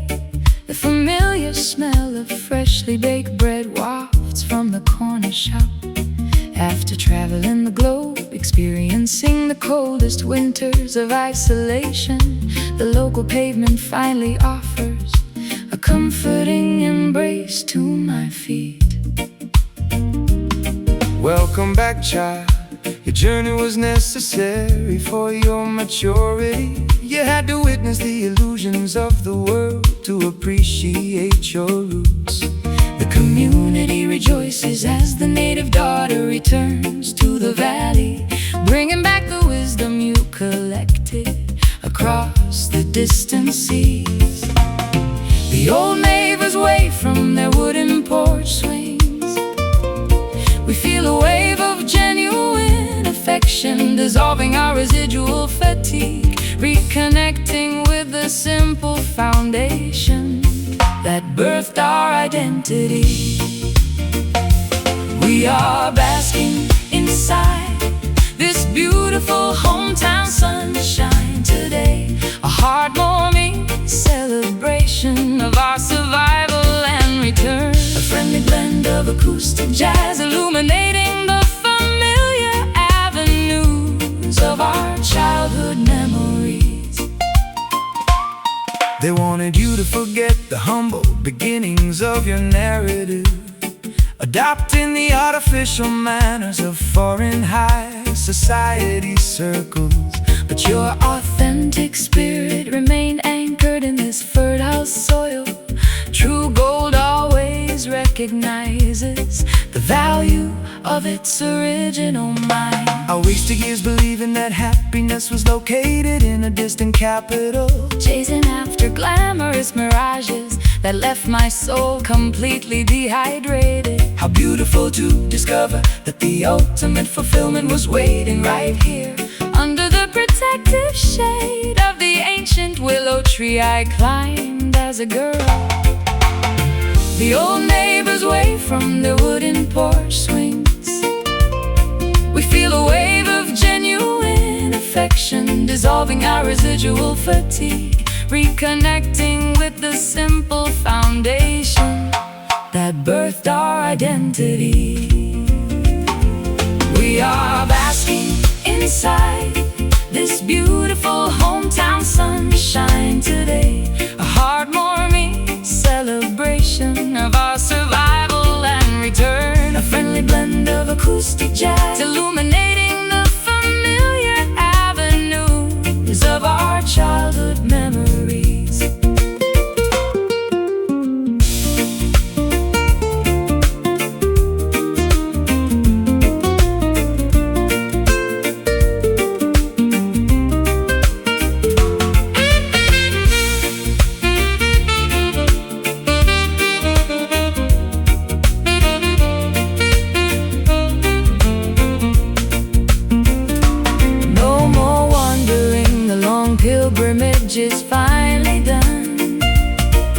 The familiar smell of freshly baked bread wafts from the corner shop. After traveling the globe, experiencing the coldest winters of isolation, the local pavement finally offers a comforting embrace to my feet. Welcome back, child. Your journey was necessary for your maturity. You had to witness the illusions of the world to appreciate your roots. The community rejoices as the native daughter returns to the valley, bringing back the wisdom you collected across the distant seas. The old neighbors wave from their wooden porch swings. We feel a wave of genuine affection, dissolving our residual fatigue, reconnecting with the simple foundation that birthed our identity. We are basking inside this beautiful hometown sunshine today, a heartwarming celebration of our survival and return. A friendly blend of acoustic jazz illuminating the familiar avenues of our childhood memories. They wanted you to forget the humble beginnings of your narrative, adopting the artificial manners of foreign high society circles. But your authentic spirit remained anchored in this fertile soil. True gold always recognizes the value of its original mind. I wasted years believing that happiness was located in a distant capital, chasing after glamorous mirages that left my soul completely dehydrated. How beautiful to discover that the ultimate fulfillment was waiting right here, under the protective shade of the ancient willow tree I climbed as a girl. The old neighbors wave from their wooden porch swings. We feel a wave of genuine affection, dissolving our residual fatigue, reconnecting with the simple foundation that birthed our identity. We are basking inside this beautiful hometown sunshine today, a heartwarming celebration of our survival and return. A friendly blend of acoustic jazz illuminating the familiar avenues bridge is finally done,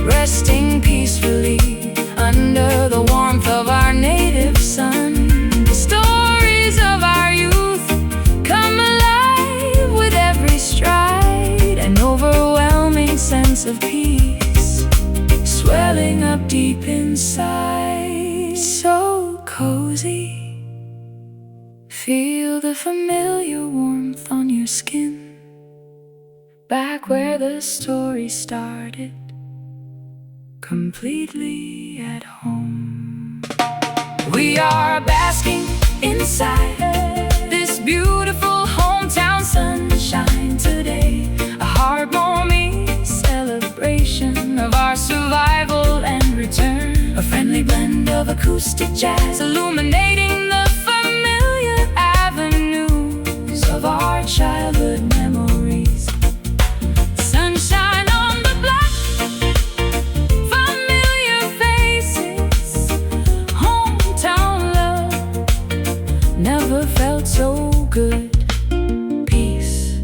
resting peacefully under the warmth of our native sun. The stories of our youth come alive with every stride, an overwhelming sense of peace swelling up deep inside. So cozy, feel the familiar warmth on your skin, back where the story started, completely at home. We are basking inside this beautiful hometown sunshine today, a heartwarming celebration of our survival and return. A friendly blend of acoustic jazz illuminating the familiar avenues of our childhood memories. Sunshine on the block, familiar faces, hometown love never felt so good. Peace.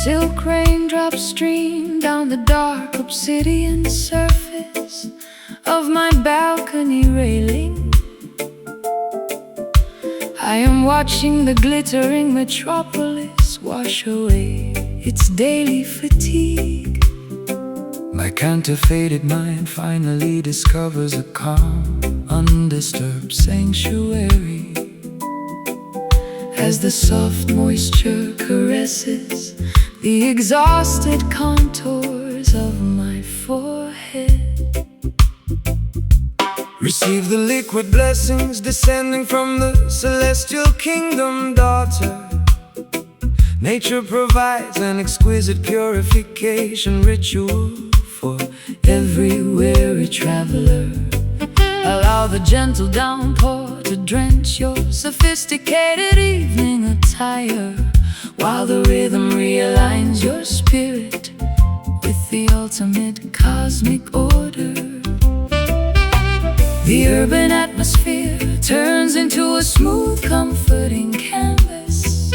Silk raindrops stream down the dark obsidian surface of my balcony railing. I am watching the glittering metropolis wash away its daily fatigue. My canter-faded mind finally discovers a calm, undisturbed sanctuary, as the soft moisture caresses the exhausted contours of my forehead. receive the liquid blessings descending from the celestial kingdom, daughter. Nature provides an exquisite purification ritual for every weary traveler. Allow the gentle downpour to drench your sophisticated evening attire, while the rhythm realigns your spirit with the ultimate cosmic order. The urban atmosphere turns into a smooth, comforting canvas.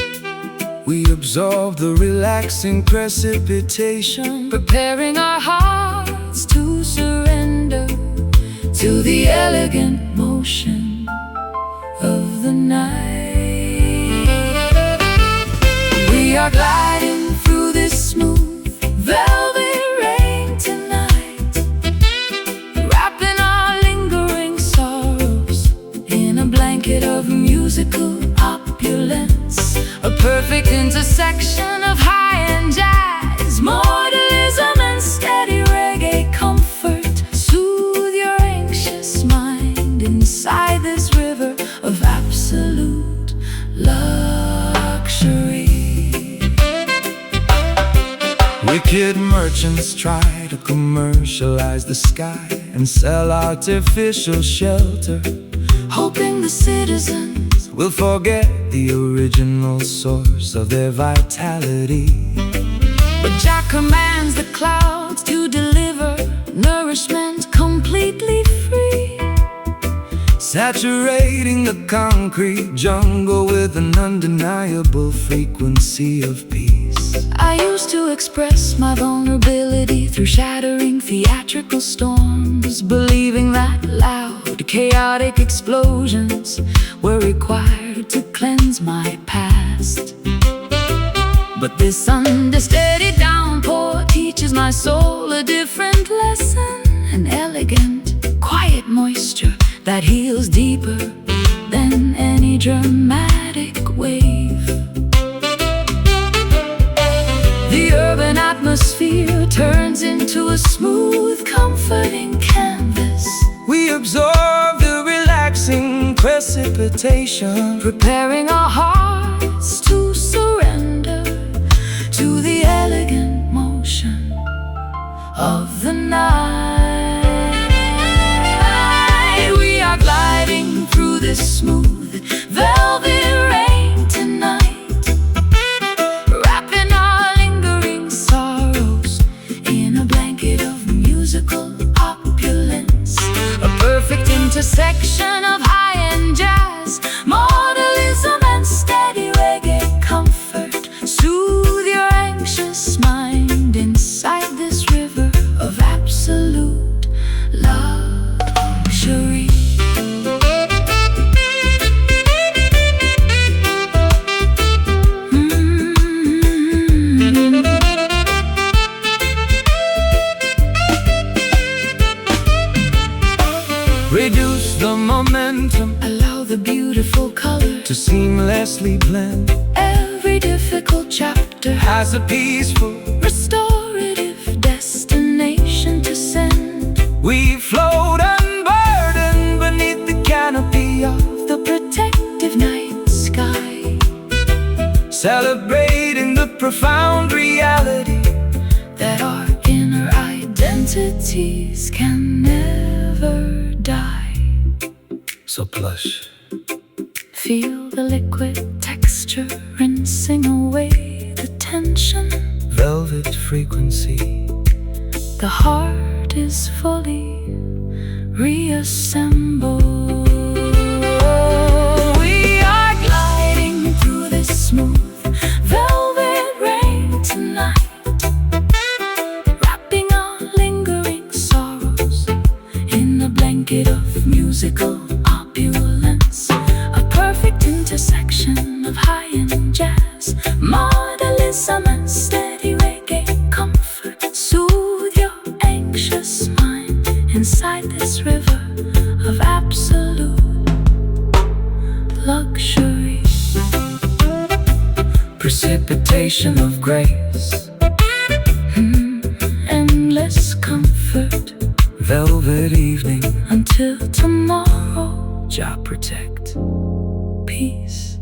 We absorb the relaxing precipitation, preparing our hearts to surrender to the elegant motion of the night. We are gliding through this smooth velvet rain tonight, wrapping our lingering sorrows in a blanket of musical opulence, a perfect intersection of high-end jazz, mortalism and steady reggae comfort. Soothe your anxious mind inside this river of absolute luxury. wicked merchants try to commercialize the sky and sell artificial shelter, hoping the citizens will forget the original source of their vitality. But Jah commands the clouds to deliver nourishment completely free, saturating the concrete jungle with an undeniable frequency of peace. I used to express my vulnerability through shattering theatrical storms, believing that loud, chaotic explosions were required to cleanse my past. But this understeady downpour teaches my soul a different lesson, an elegant, quiet moisture that heals deeper than any dramatic wave. The urban atmosphere turns into a smooth, comforting canvas. We absorb the relaxing precipitation, preparing our hearts to night. We are gliding through this smooth velvet rain tonight, wrapping our lingering sorrows in a blanket of musical opulence. A perfect intersection of high-end jazz, modernism and steady reggae comfort. Soothe your anxious mind inside this river of absolute luxury. Reduce the momentum, Allow the beautiful color to seamlessly blend. every difficult chapter, Has a peaceful, restorative destination to send. we float unburdened beneath the canopy of The protective night sky, celebrating the profound reality. that our inner identities can never die. So plush, Feel the liquid texture rinsing away the tension. velvet frequency. The heart is fully reassembled. We are gliding through this smooth velvet rain tonight, wrapping our lingering sorrows in a blanket of musical opulence. A perfect intersection of high-end jazz, modernism and steady reggae comfort. Soothe your anxious mind inside this river of absolute luxury. Precipitation of grace, Endless comfort velvet evening. until tomorrow. Jah protect. Peace.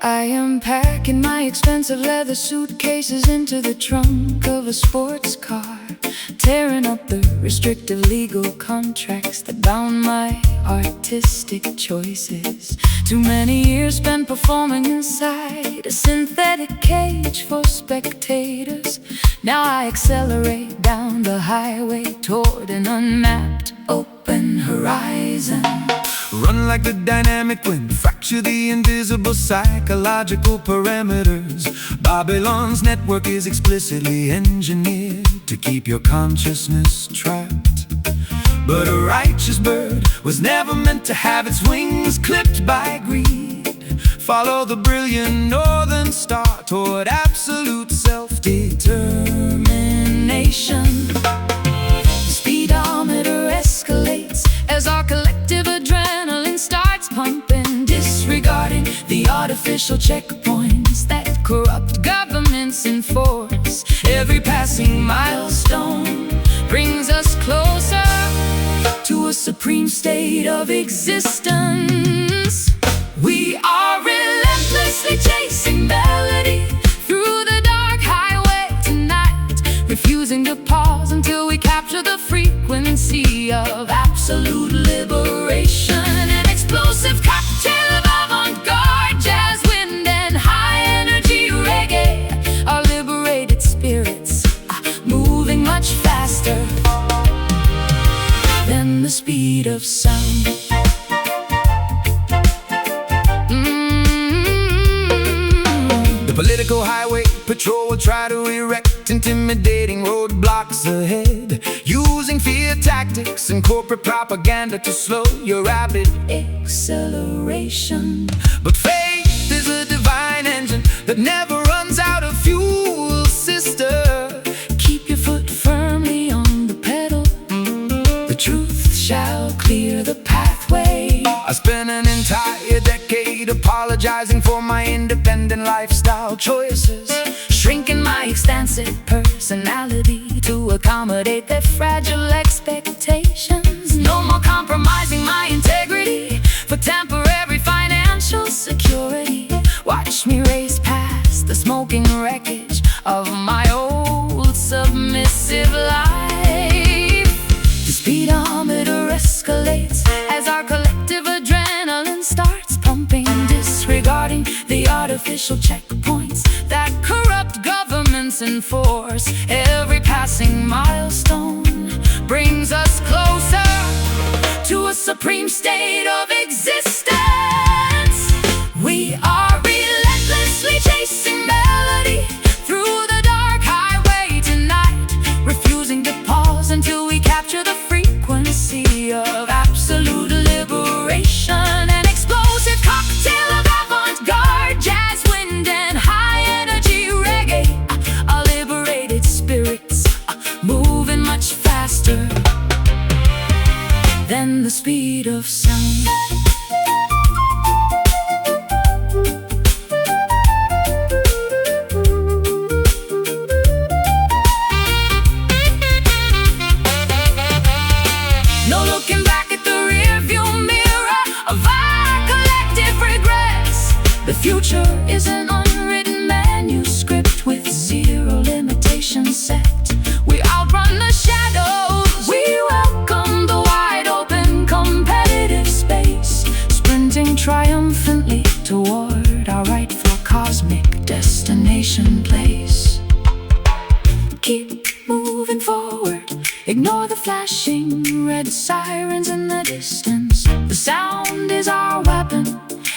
I am packing my expensive leather suitcases into the trunk of a sports car, tearing up the restrictive legal contracts that bound my artistic choices. Too many years spent performing inside a synthetic cage for spectators. Now I accelerate down the highway toward an unmapped open horizon. Run like the dynamic wind, fracture the invisible psychological parameters. Babylon's network is explicitly engineered to keep your consciousness trapped. But a righteous bird was never meant to have its wings clipped by greed. Follow the brilliant northern star toward absolute self-determination. The speedometer escalates as our collective adrenaline starts pumping, disregarding the artificial checkpoints that corrupt governments enforce. Every passing milestone brings us closer to a supreme state of existence. We are relentlessly chasing melody through the dark highway tonight, refusing to pause until we capture the frequency of absolute liberation. An explosive cocktail of avant-garde jazz, wind and high-energy reggae. Our liberated spirits are moving much faster than the speed of sound. Political highway patrol will try to erect intimidating roadblocks ahead, using fear tactics and corporate propaganda to slow your rapid acceleration. But faith is a divine engine that never runs out of fuel, sister. Keep your foot firmly on the pedal. The truth shall clear the pathway. I spent an entire decade apologizing for my independent lifestyle choices, Shrinking my extensive personality to accommodate their fragile expectations. No more compromising my integrity for temporary financial security. Watch me race past the smoking wreckage of my old submissive life. The speedometer escalates as our collective adrenaline starts pumping, disregarding the artificial checkpoints that corrupt governments enforce. Every passing milestone brings us closer to a supreme state of existence. We are relentlessly chasing melody through the dark highway tonight, refusing to pause until we capture the frequency of absolute liberation. An explosive cocktail of avant-garde jazz, wind and high-energy reggae. Our liberated spirits moving much faster than the speed of sound. No looking back at the rearview mirror of our collective regrets. The future is an unwritten manuscript with zero limitations set. We outrun the shadows, we welcome the wide open competitive space, sprinting triumphantly toward our rightful cosmic destination place. Keep moving forward, ignore the flashing red sirens in the distance. The sound is our weapon,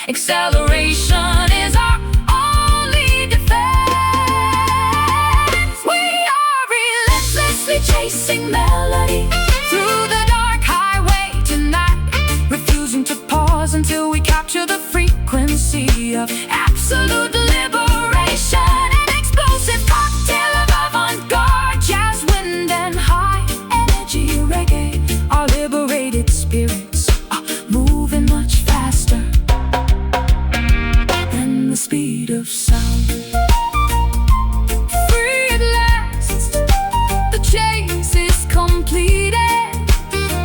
acceleration is our only defense. We are relentlessly chasing melody through the dark highway tonight, refusing to pause until we capture the frequency of absolute liberation. An explosive cocktail of avant-garde jazz, wind and high-energy reggae. Our liberated spirits are moving much faster than the speed of sound. Free at last, the chase is completed.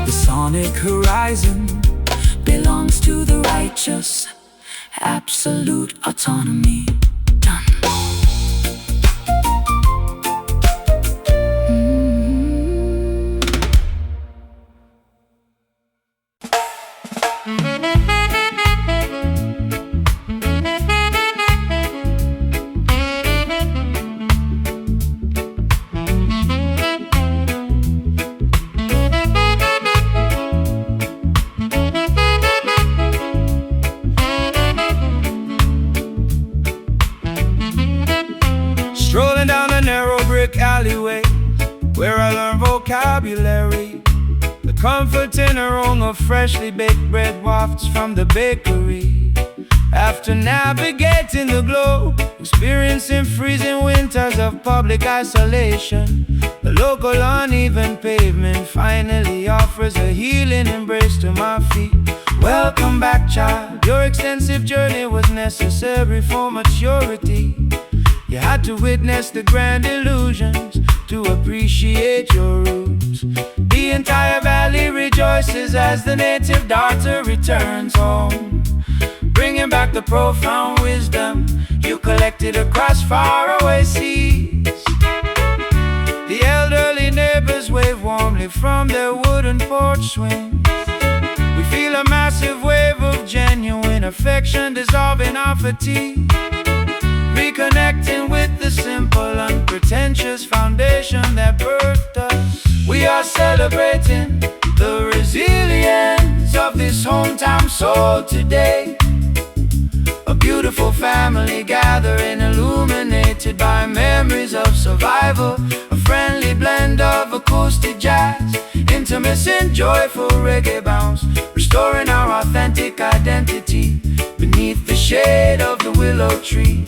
The sonic horizon Belongs to the righteous, absolute autonomy. Done. strolling down a narrow brick alleyway where I learn vocabulary. The comforting aroma of freshly baked bread wafts from the bakery. After navigating the globe, experiencing freezing winters of public isolation, the local uneven pavement finally offers a healing embrace to my feet. Welcome back, child. Your extensive journey was necessary for maturity. You had to witness the grand illusions to appreciate your roots. The entire valley rejoices as the native daughter returns home, bringing back the profound wisdom you collected across faraway seas. The elderly neighbors wave warmly from their wooden porch swings. We feel a massive wave of genuine affection dissolving our fatigue, reconnecting with the simple, unpretentious foundation that birthed us. We are celebrating the resilience of this hometown soul today, A beautiful family gathering, illuminated by memories of survival. A friendly blend of acoustic jazz, intimacy and joyful reggae bounce, restoring our authentic identity beneath the shade of the willow tree.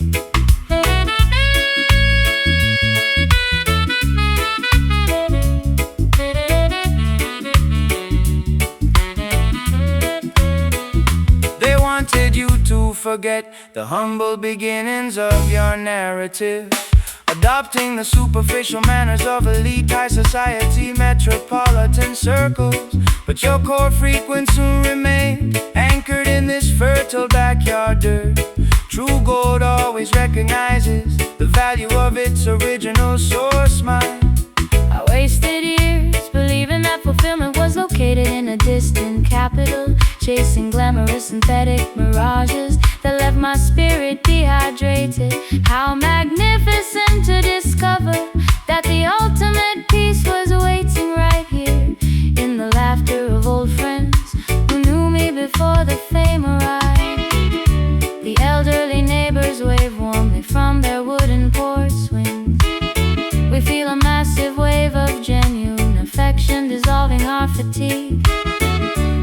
They wanted you to forget the humble beginnings of your narrative, adopting the superficial manners of elite high society, metropolitan circles. But your core frequency remained anchored in this fertile backyard dirt. True gold always recognizes the value of its original source mind. I wasted years believing that fulfillment was located in a distant capital, chasing glamorous synthetic mirages that left my spirit dehydrated. How magnificent to discover that the ultimate peace was waiting right here, in the laughter of old friends who knew me before the fame arrived. The elderly neighbors wave warmly from their wooden porch swings. We feel a massive wave of genuine affection dissolving our fatigue,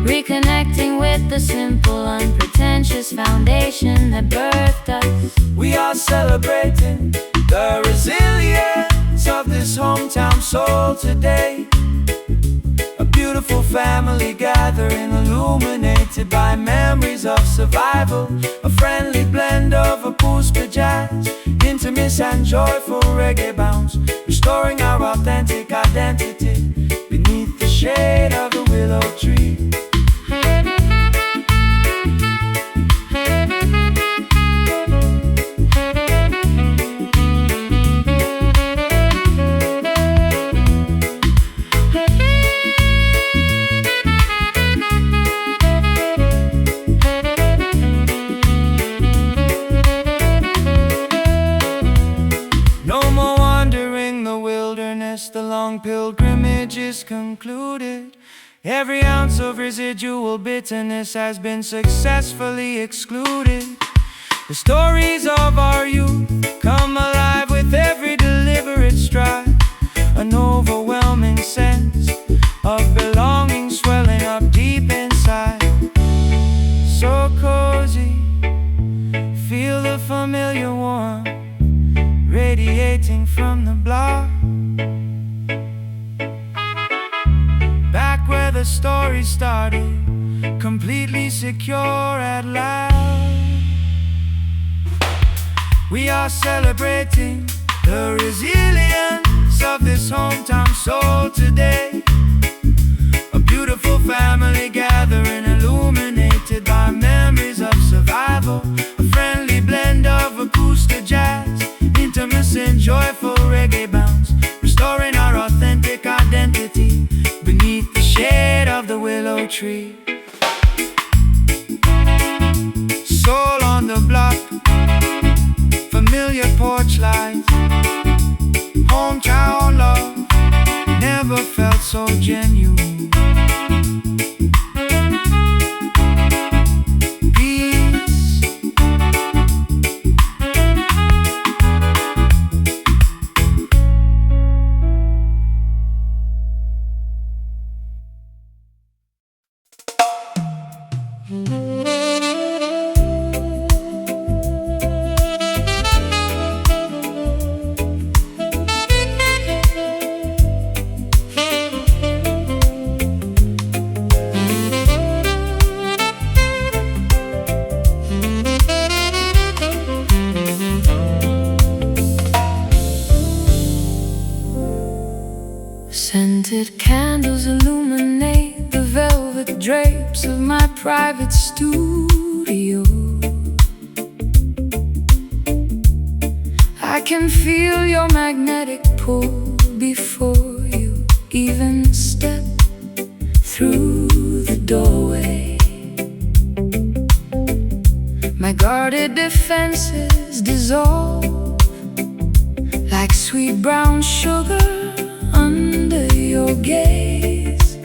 reconnecting with the simple, unpretentious foundation that birthed us. We are celebrating the resilience of this hometown soul today. A beautiful family gathering, illuminated by memories of survival. A friendly blend of acoustic jazz, intimacy and joyful reggae bounce, restoring our authentic identity beneath the shade of the willow tree. The long pilgrimage is concluded. Every ounce of residual bitterness has been successfully excluded. The stories of our youth come alive with every deliberate stride. An overwhelming sense of belonging swelling up deep inside. So cozy, feel the familiar warmth radiating from the block. Back where the story started, completely secure at last. We are celebrating the resilience of this hometown soul today. A beautiful family gathering, illuminated by memories of survival. A friendly blend of acoustic jazz, intimacy and joyful reggae bounce, restoring our authentic identity beneath the shade of the willow tree. Soul on the block, familiar porch lights, hometown love never felt so genuine. Scented candles illuminate the velvet drapes of my private studio. I can feel your magnetic pull before you even step through the doorway. My guarded defenses dissolve like sweet brown sugar under your gaze.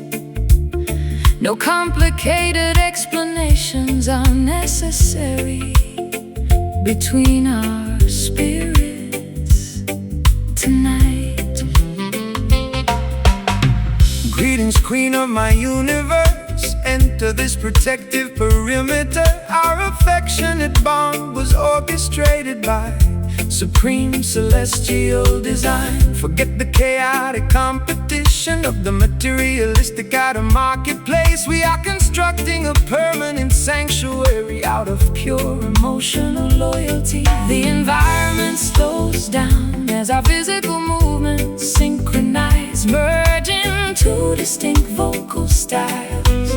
No complicated explanations are necessary. between our spirits tonight. Greetings, queen of my universe. Enter this protective perimeter. Our affectionate bond was orchestrated by supreme celestial design. Forget the chaotic competition of the materialistic outer marketplace. We are constructing a permanent sanctuary out of pure emotional loyalty. The environment slows down as our physical movements synchronize, merging two distinct vocal styles,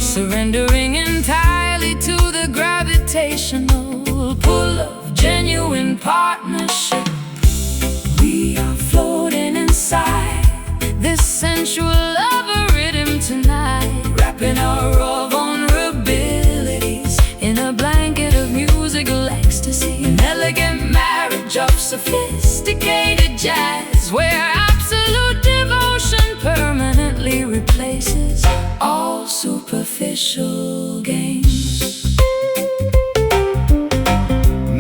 surrendering entirely to the gravitational pull of genuine partnership. We are floating inside this sensual love rhythm tonight, wrapping our raw vulnerabilities in a blanket of musical ecstasy. An elegant marriage of sophisticated jazz, where absolute devotion permanently replaces all superficial games.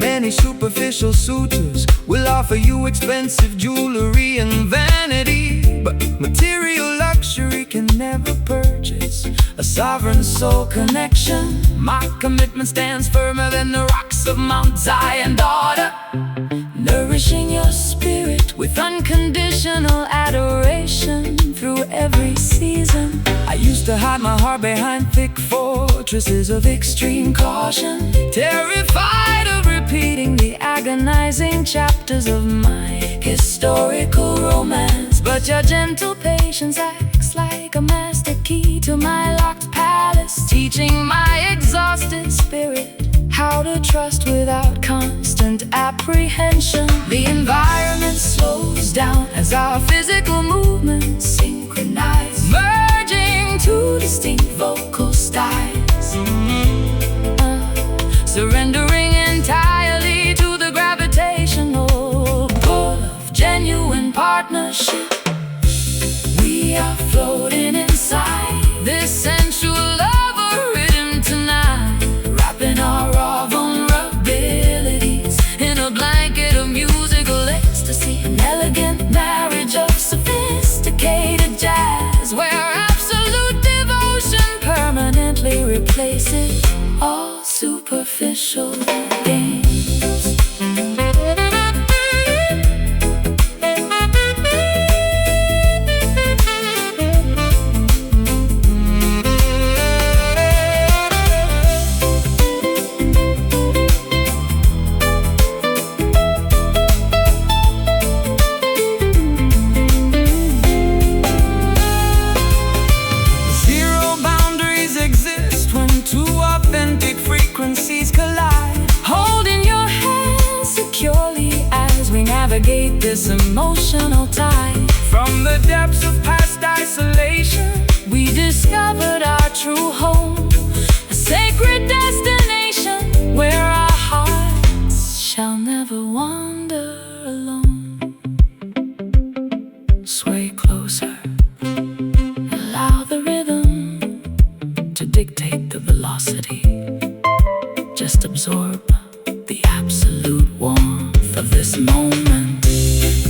Many superficial suitors will offer you expensive jewelry and vanity, but material luxury can never purchase a sovereign soul connection. My commitment stands firmer than the rocks of Mount Zion, daughter, nourishing your spirit with unconditional adoration through every season. I used to hide my heart behind thick fortresses of extreme caution, terrified of repeating the agonizing chapters of my historical romance. But your gentle patience acts like a master key to my locked palace, teaching my exhausted spirit how to trust without constant apprehension. The environment slows down as our physical movements synchronize, merging two distinct vocal styles, surrendering entirely to the gravitational pull of genuine partnership. We are floating inside this sensual love rhythm tonight, wrapping our raw vulnerabilities in a blanket of musical ecstasy. An elegant marriage of sophisticated jazz, where absolute devotion permanently replaces all superficial games. Navigate this emotional tide. From the depths of past isolation, we discovered our true home, a sacred destination where our hearts shall never wander alone. Sway closer, allow the rhythm to dictate the velocity. Just absorb the absolute warmth of this moment.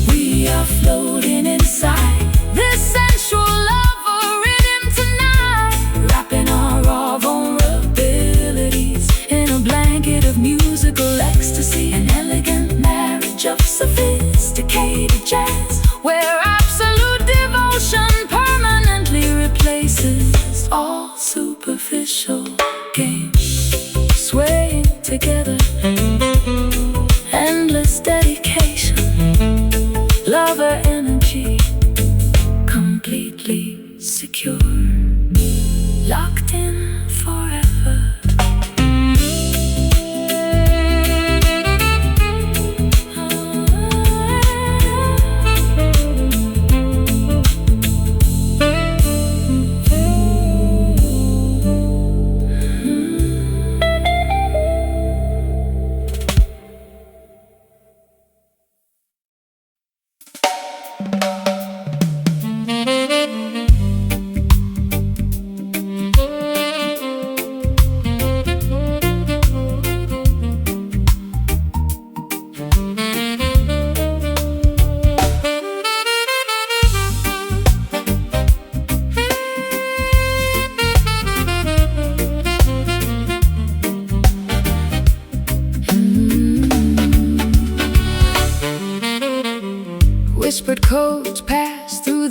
We are floating inside this sensual love rhythm tonight, wrapping our raw vulnerabilities in a blanket of musical ecstasy. An elegant marriage of sophisticated jazz, where absolute devotion permanently replaces all superficial games. Swaying together, endless dedication, lover energy, completely secure, locked in forever.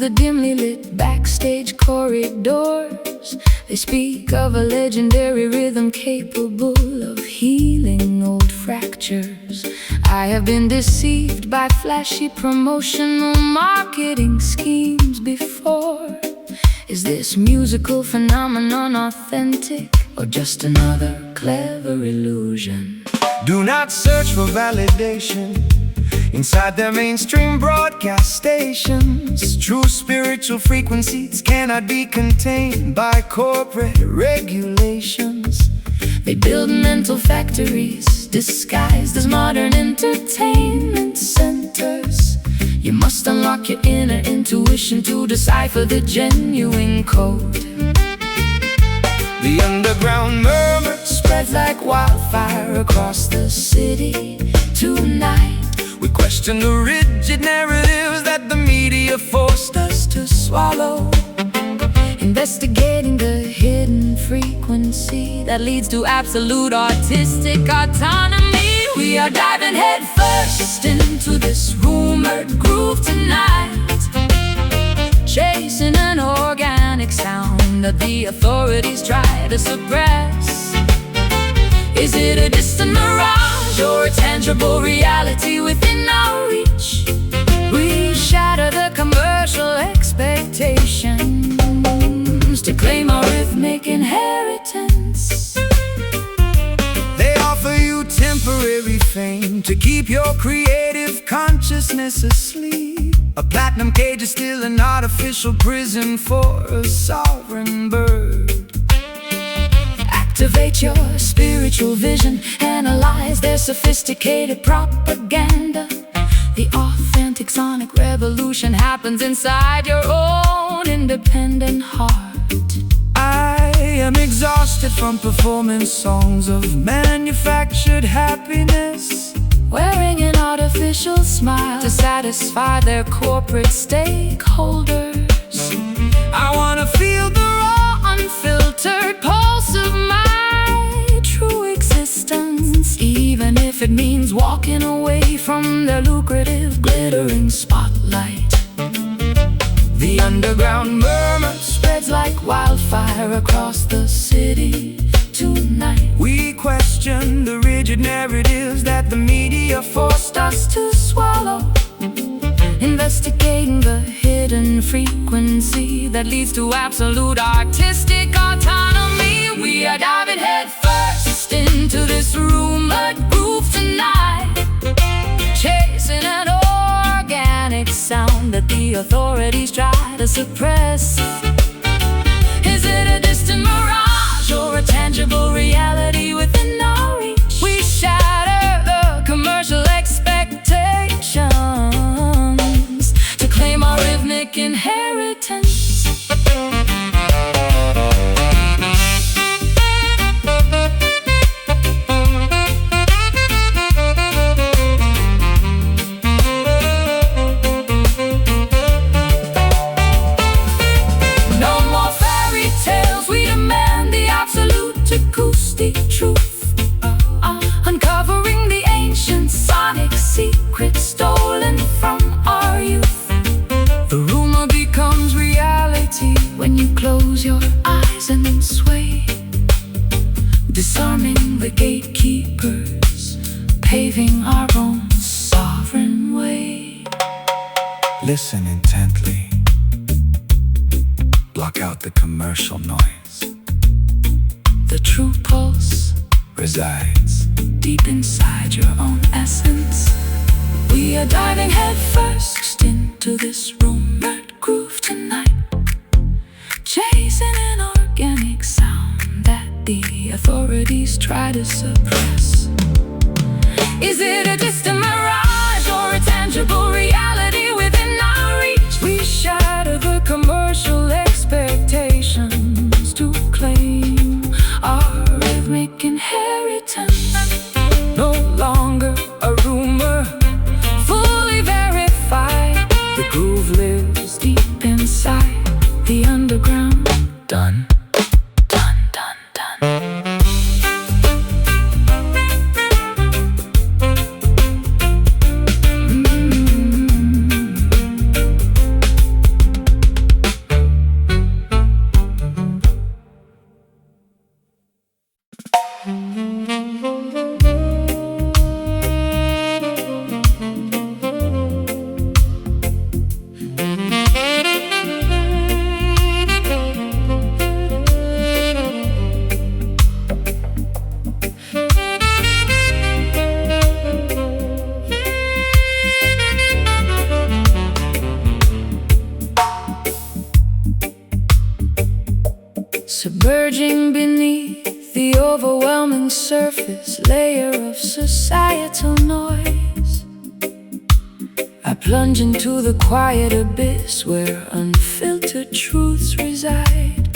the dimly lit backstage corridors. They speak of a legendary rhythm capable of healing old fractures. I have been deceived by flashy promotional marketing schemes before. Is this musical phenomenon authentic, or just another clever illusion? Do not search for validation inside their mainstream broadcast stations. True spiritual frequencies cannot be contained by corporate regulations. They build mental factories disguised as modern entertainment centers. You must unlock your inner intuition to decipher the genuine code. The underground murmur Spreads like wildfire across the city tonight. we question the rigid narratives that the media forced us to swallow. Investigating the hidden frequency that leads to absolute artistic autonomy. We are diving headfirst into this rumored groove tonight, chasing an organic sound that the authorities try to suppress. Is it a distant mirage or a tangible reality within our reach? We shatter the commercial expectations to claim our rhythmic inheritance. They offer you temporary fame to keep your creative consciousness asleep. A platinum cage is still an artificial prison for a sovereign bird. Activate your spiritual vision, analyze their sophisticated propaganda. The authentic sonic revolution happens inside your own independent heart. I am exhausted from performing songs of manufactured happiness, Wearing an artificial smile to satisfy their corporate stakeholders. I wanna feel the Raw, unfiltered pulse of my true existence, even if it means walking away from their lucrative, glittering spotlight. The underground murmur Spreads like wildfire across the city tonight. we question the rigid narratives that the media forced us To swallow, investigating the hidden frequency that leads to absolute artistic autonomy. We are diving headfirst into this rumored groove tonight, chasing an organic sound that the authorities try to suppress. Is it a distant mirage or a tangible reality within our reach? We shatter the commercial expectations to claim our rhythmic inheritance. No more fairy tales, we demand the absolute acoustic truth. Uncovering the ancient sonic secrets stolen from our youth. The rumor becomes reality When you close your eyes and then sway, disarming the gatekeepers, paving our own sovereign way. Listen intently. Block out the commercial noise. The true pulse Resides deep inside your own essence. We are diving headfirst into this rumored groove tonight, chasing an organic sound that the authorities try to suppress. Is it a distant mirage or a tangible reality within our reach? We shatter the commercial expectations to claim our rhythmic inheritance. no longer a rumor, Fully verified, the groove lives deep inside the underground. done. Dun, dun, dun. Emerging beneath the overwhelming surface layer of societal noise, I plunge into the quiet abyss where unfiltered truths reside.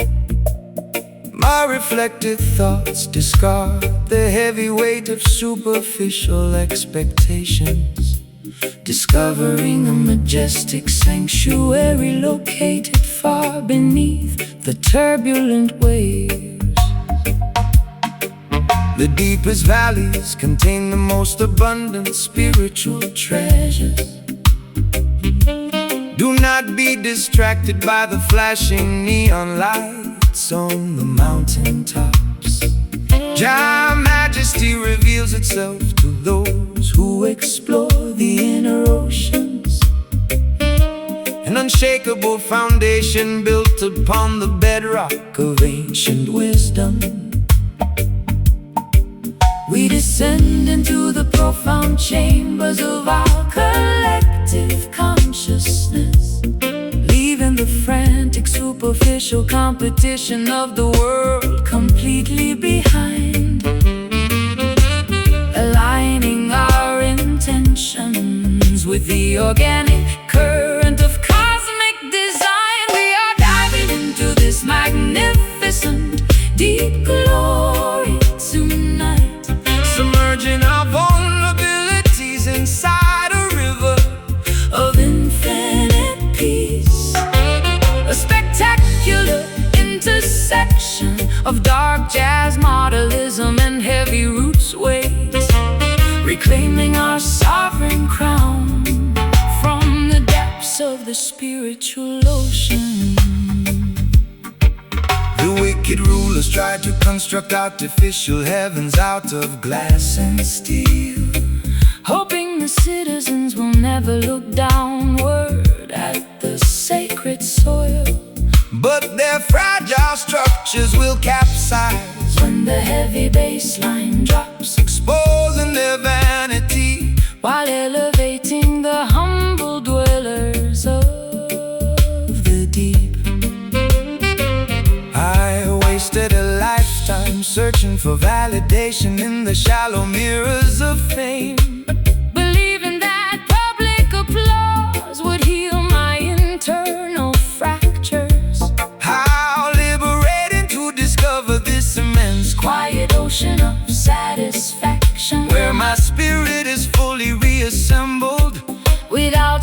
My reflected thoughts discard the heavy weight of superficial expectations, discovering a majestic sanctuary located far beneath the turbulent waves. The deepest valleys contain the most abundant spiritual treasures. Do not be distracted by the flashing neon lights on the mountaintops. Jah Majesty reveals itself to those who explore the inner oceans, an unshakable foundation built upon the bedrock of ancient wisdom. We descend into the profound chambers of our collective consciousness, leaving the frantic, superficial competition of the world completely behind. Aligning our intentions with the organic current of cosmic design, we are diving into this magnificent, deep glory tonight. Submerging our vulnerabilities inside a river Of infinite peace, a spectacular intersection of dark jazz, modernism, and heavy roots waves, reclaiming our sovereign crown from the depths of the spiritual ocean. The wicked rulers tried to construct artificial heavens out of glass and steel, hoping the citizens will never look downward at the sacred soil. but their fragile structures will capsize When the heavy bass line drops, exposing their vanity, while elevating the humble dwellers of the deep. I wasted a lifetime searching for validation in the shallow mirrors of fame, Believing that public applause would heal my internal fractures. how liberating to discover this immense Quiet ocean of satisfaction, where my spirit is fully reassembled. without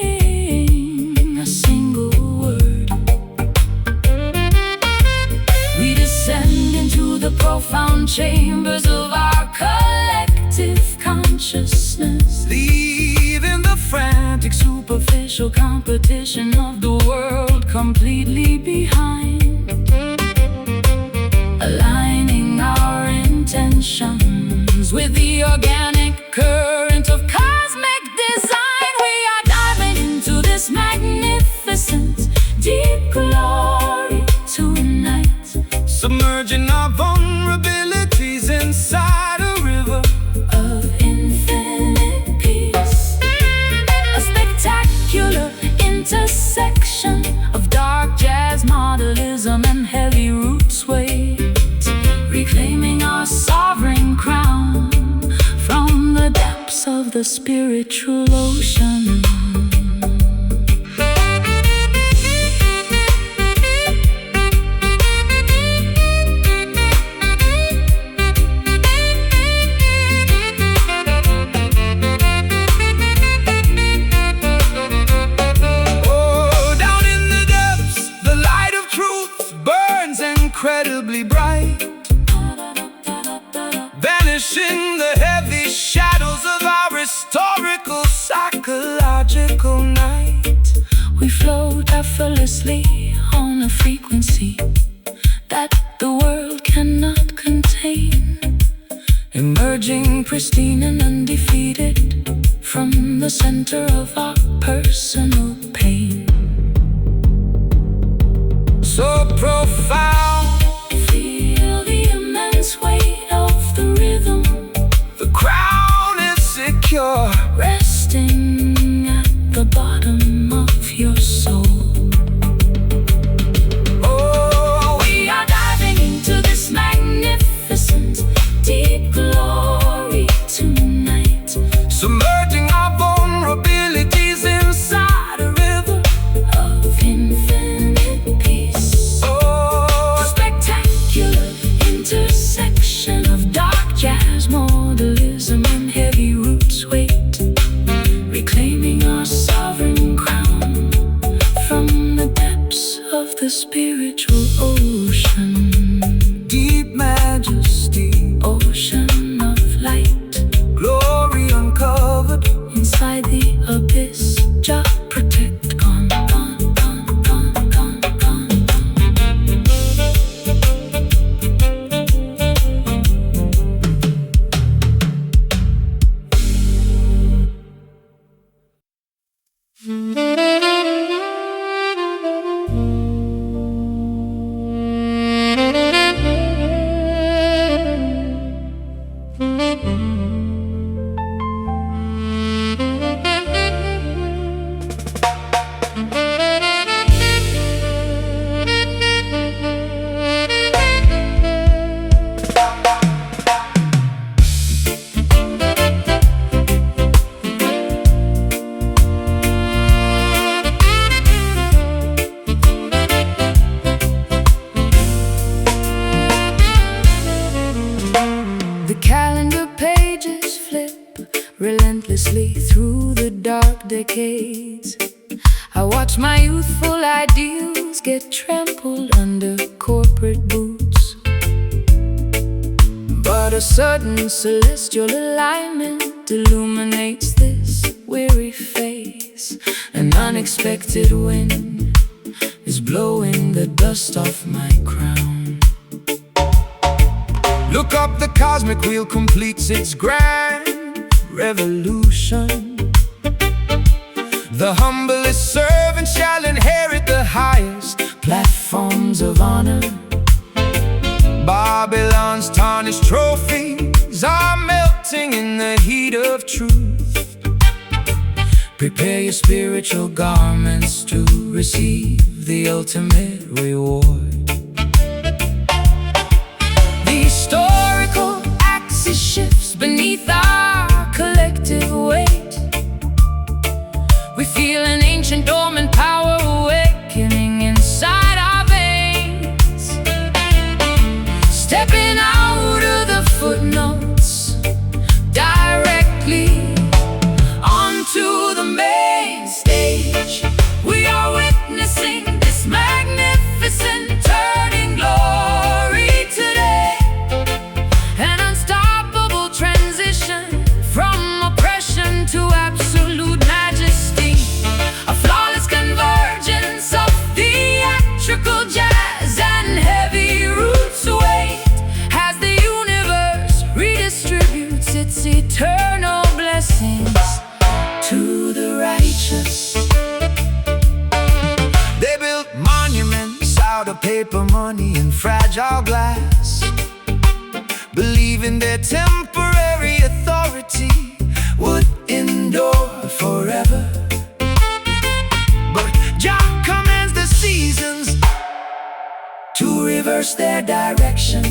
saying a single word, we descend into the profound chambers of our collective consciousness, Leaving the frantic superficial competition of the world completely behind. Aligning our intentions with the organic current of cosmic design, we are diving into this magnificent, deep glory tonight. submerging our vulnerabilities inside a river Of infinite peace, a spectacular intersection of dark jazz, modernism, and heavy roots waves, reclaiming our sovereign crown from the depths of the spiritual ocean. Oh, down in the depths, the light of truth burns incredibly bright, vanishing the heavy shadows of our historical psychological night. We float effortlessly on a frequency that the world cannot contain, emerging pristine and undefeated from the center of our personal pain. So profound, Feel the immense weight of the rhythm, the crown is secure, resting at the bottom of your soul. oh, We ocean, deep majesty, ocean of light, glory uncovered. inside the abyss, Jah protect, gone, gone, gone, gone, gone, gone. The calendar pages flip relentlessly through the dark decades. I watch my youthful ideals get trampled under corporate boots. But a sudden celestial alignment illuminates this weary face. An unexpected wind is blowing the dust off my crown. Look up, the cosmic wheel completes its grand revolution. The humblest servant shall inherit the highest Platforms of honor, Babylon's tarnished trophies are melting in the heat of truth. prepare your spiritual garments to receive the ultimate reward. The historical axis shifts beneath our collective weight. We feel an ancient dormant power awakening inside our veins. Stepping out of the footnotes directly onto the main stage. We are witnessing this magnificent turning glory today. An unstoppable transition from oppression to absolute majesty. A flawless convergence of theatrical jazz and heavy roots weight as the universe redistributes its eternal blessings to the righteous. They built monuments out of paper money and fragile glass, believing their temporary authority would endure forever. But Jah commands the seasons to reverse their direction,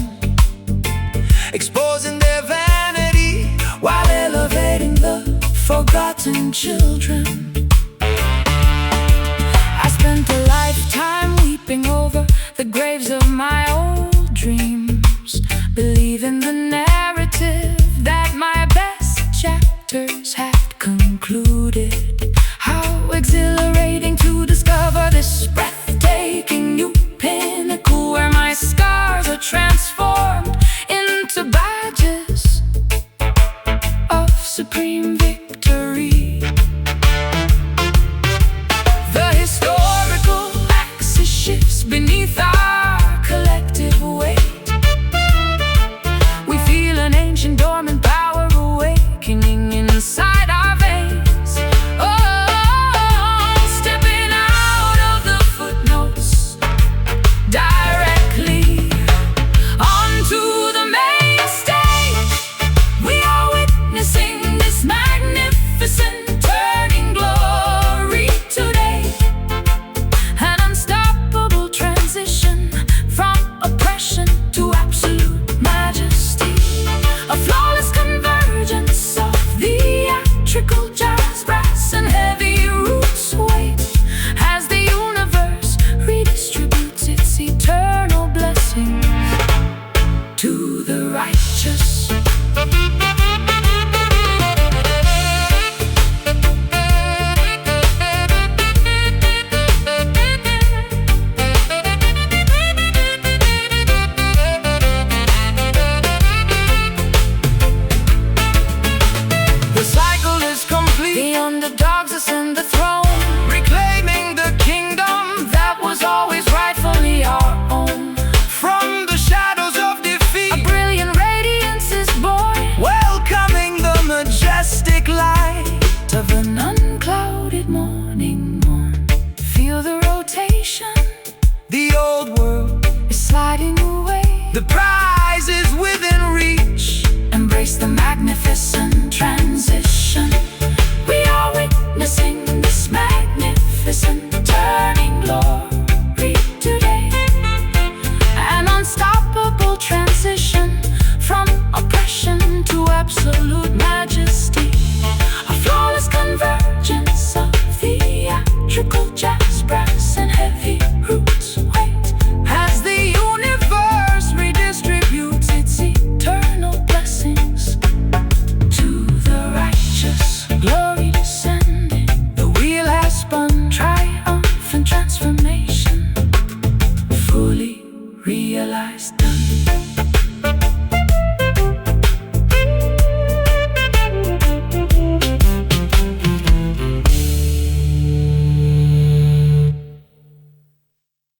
exposing their vanity while elevating the forgotten children. I spent a lifetime weeping over the graves of my old dreams, believing the narrative that my best chapters had concluded. How exhilarating to discover this breathtaking new pinnacle where my scars are transformed into badges of supreme victory. The historical axis shifts beneath our collective The prize is within reach. Embrace the magnificent transition. We are witnessing this magnificent turning glory today. An unstoppable transition from oppression to absolute majesty. A flawless convergence of theatrical jazz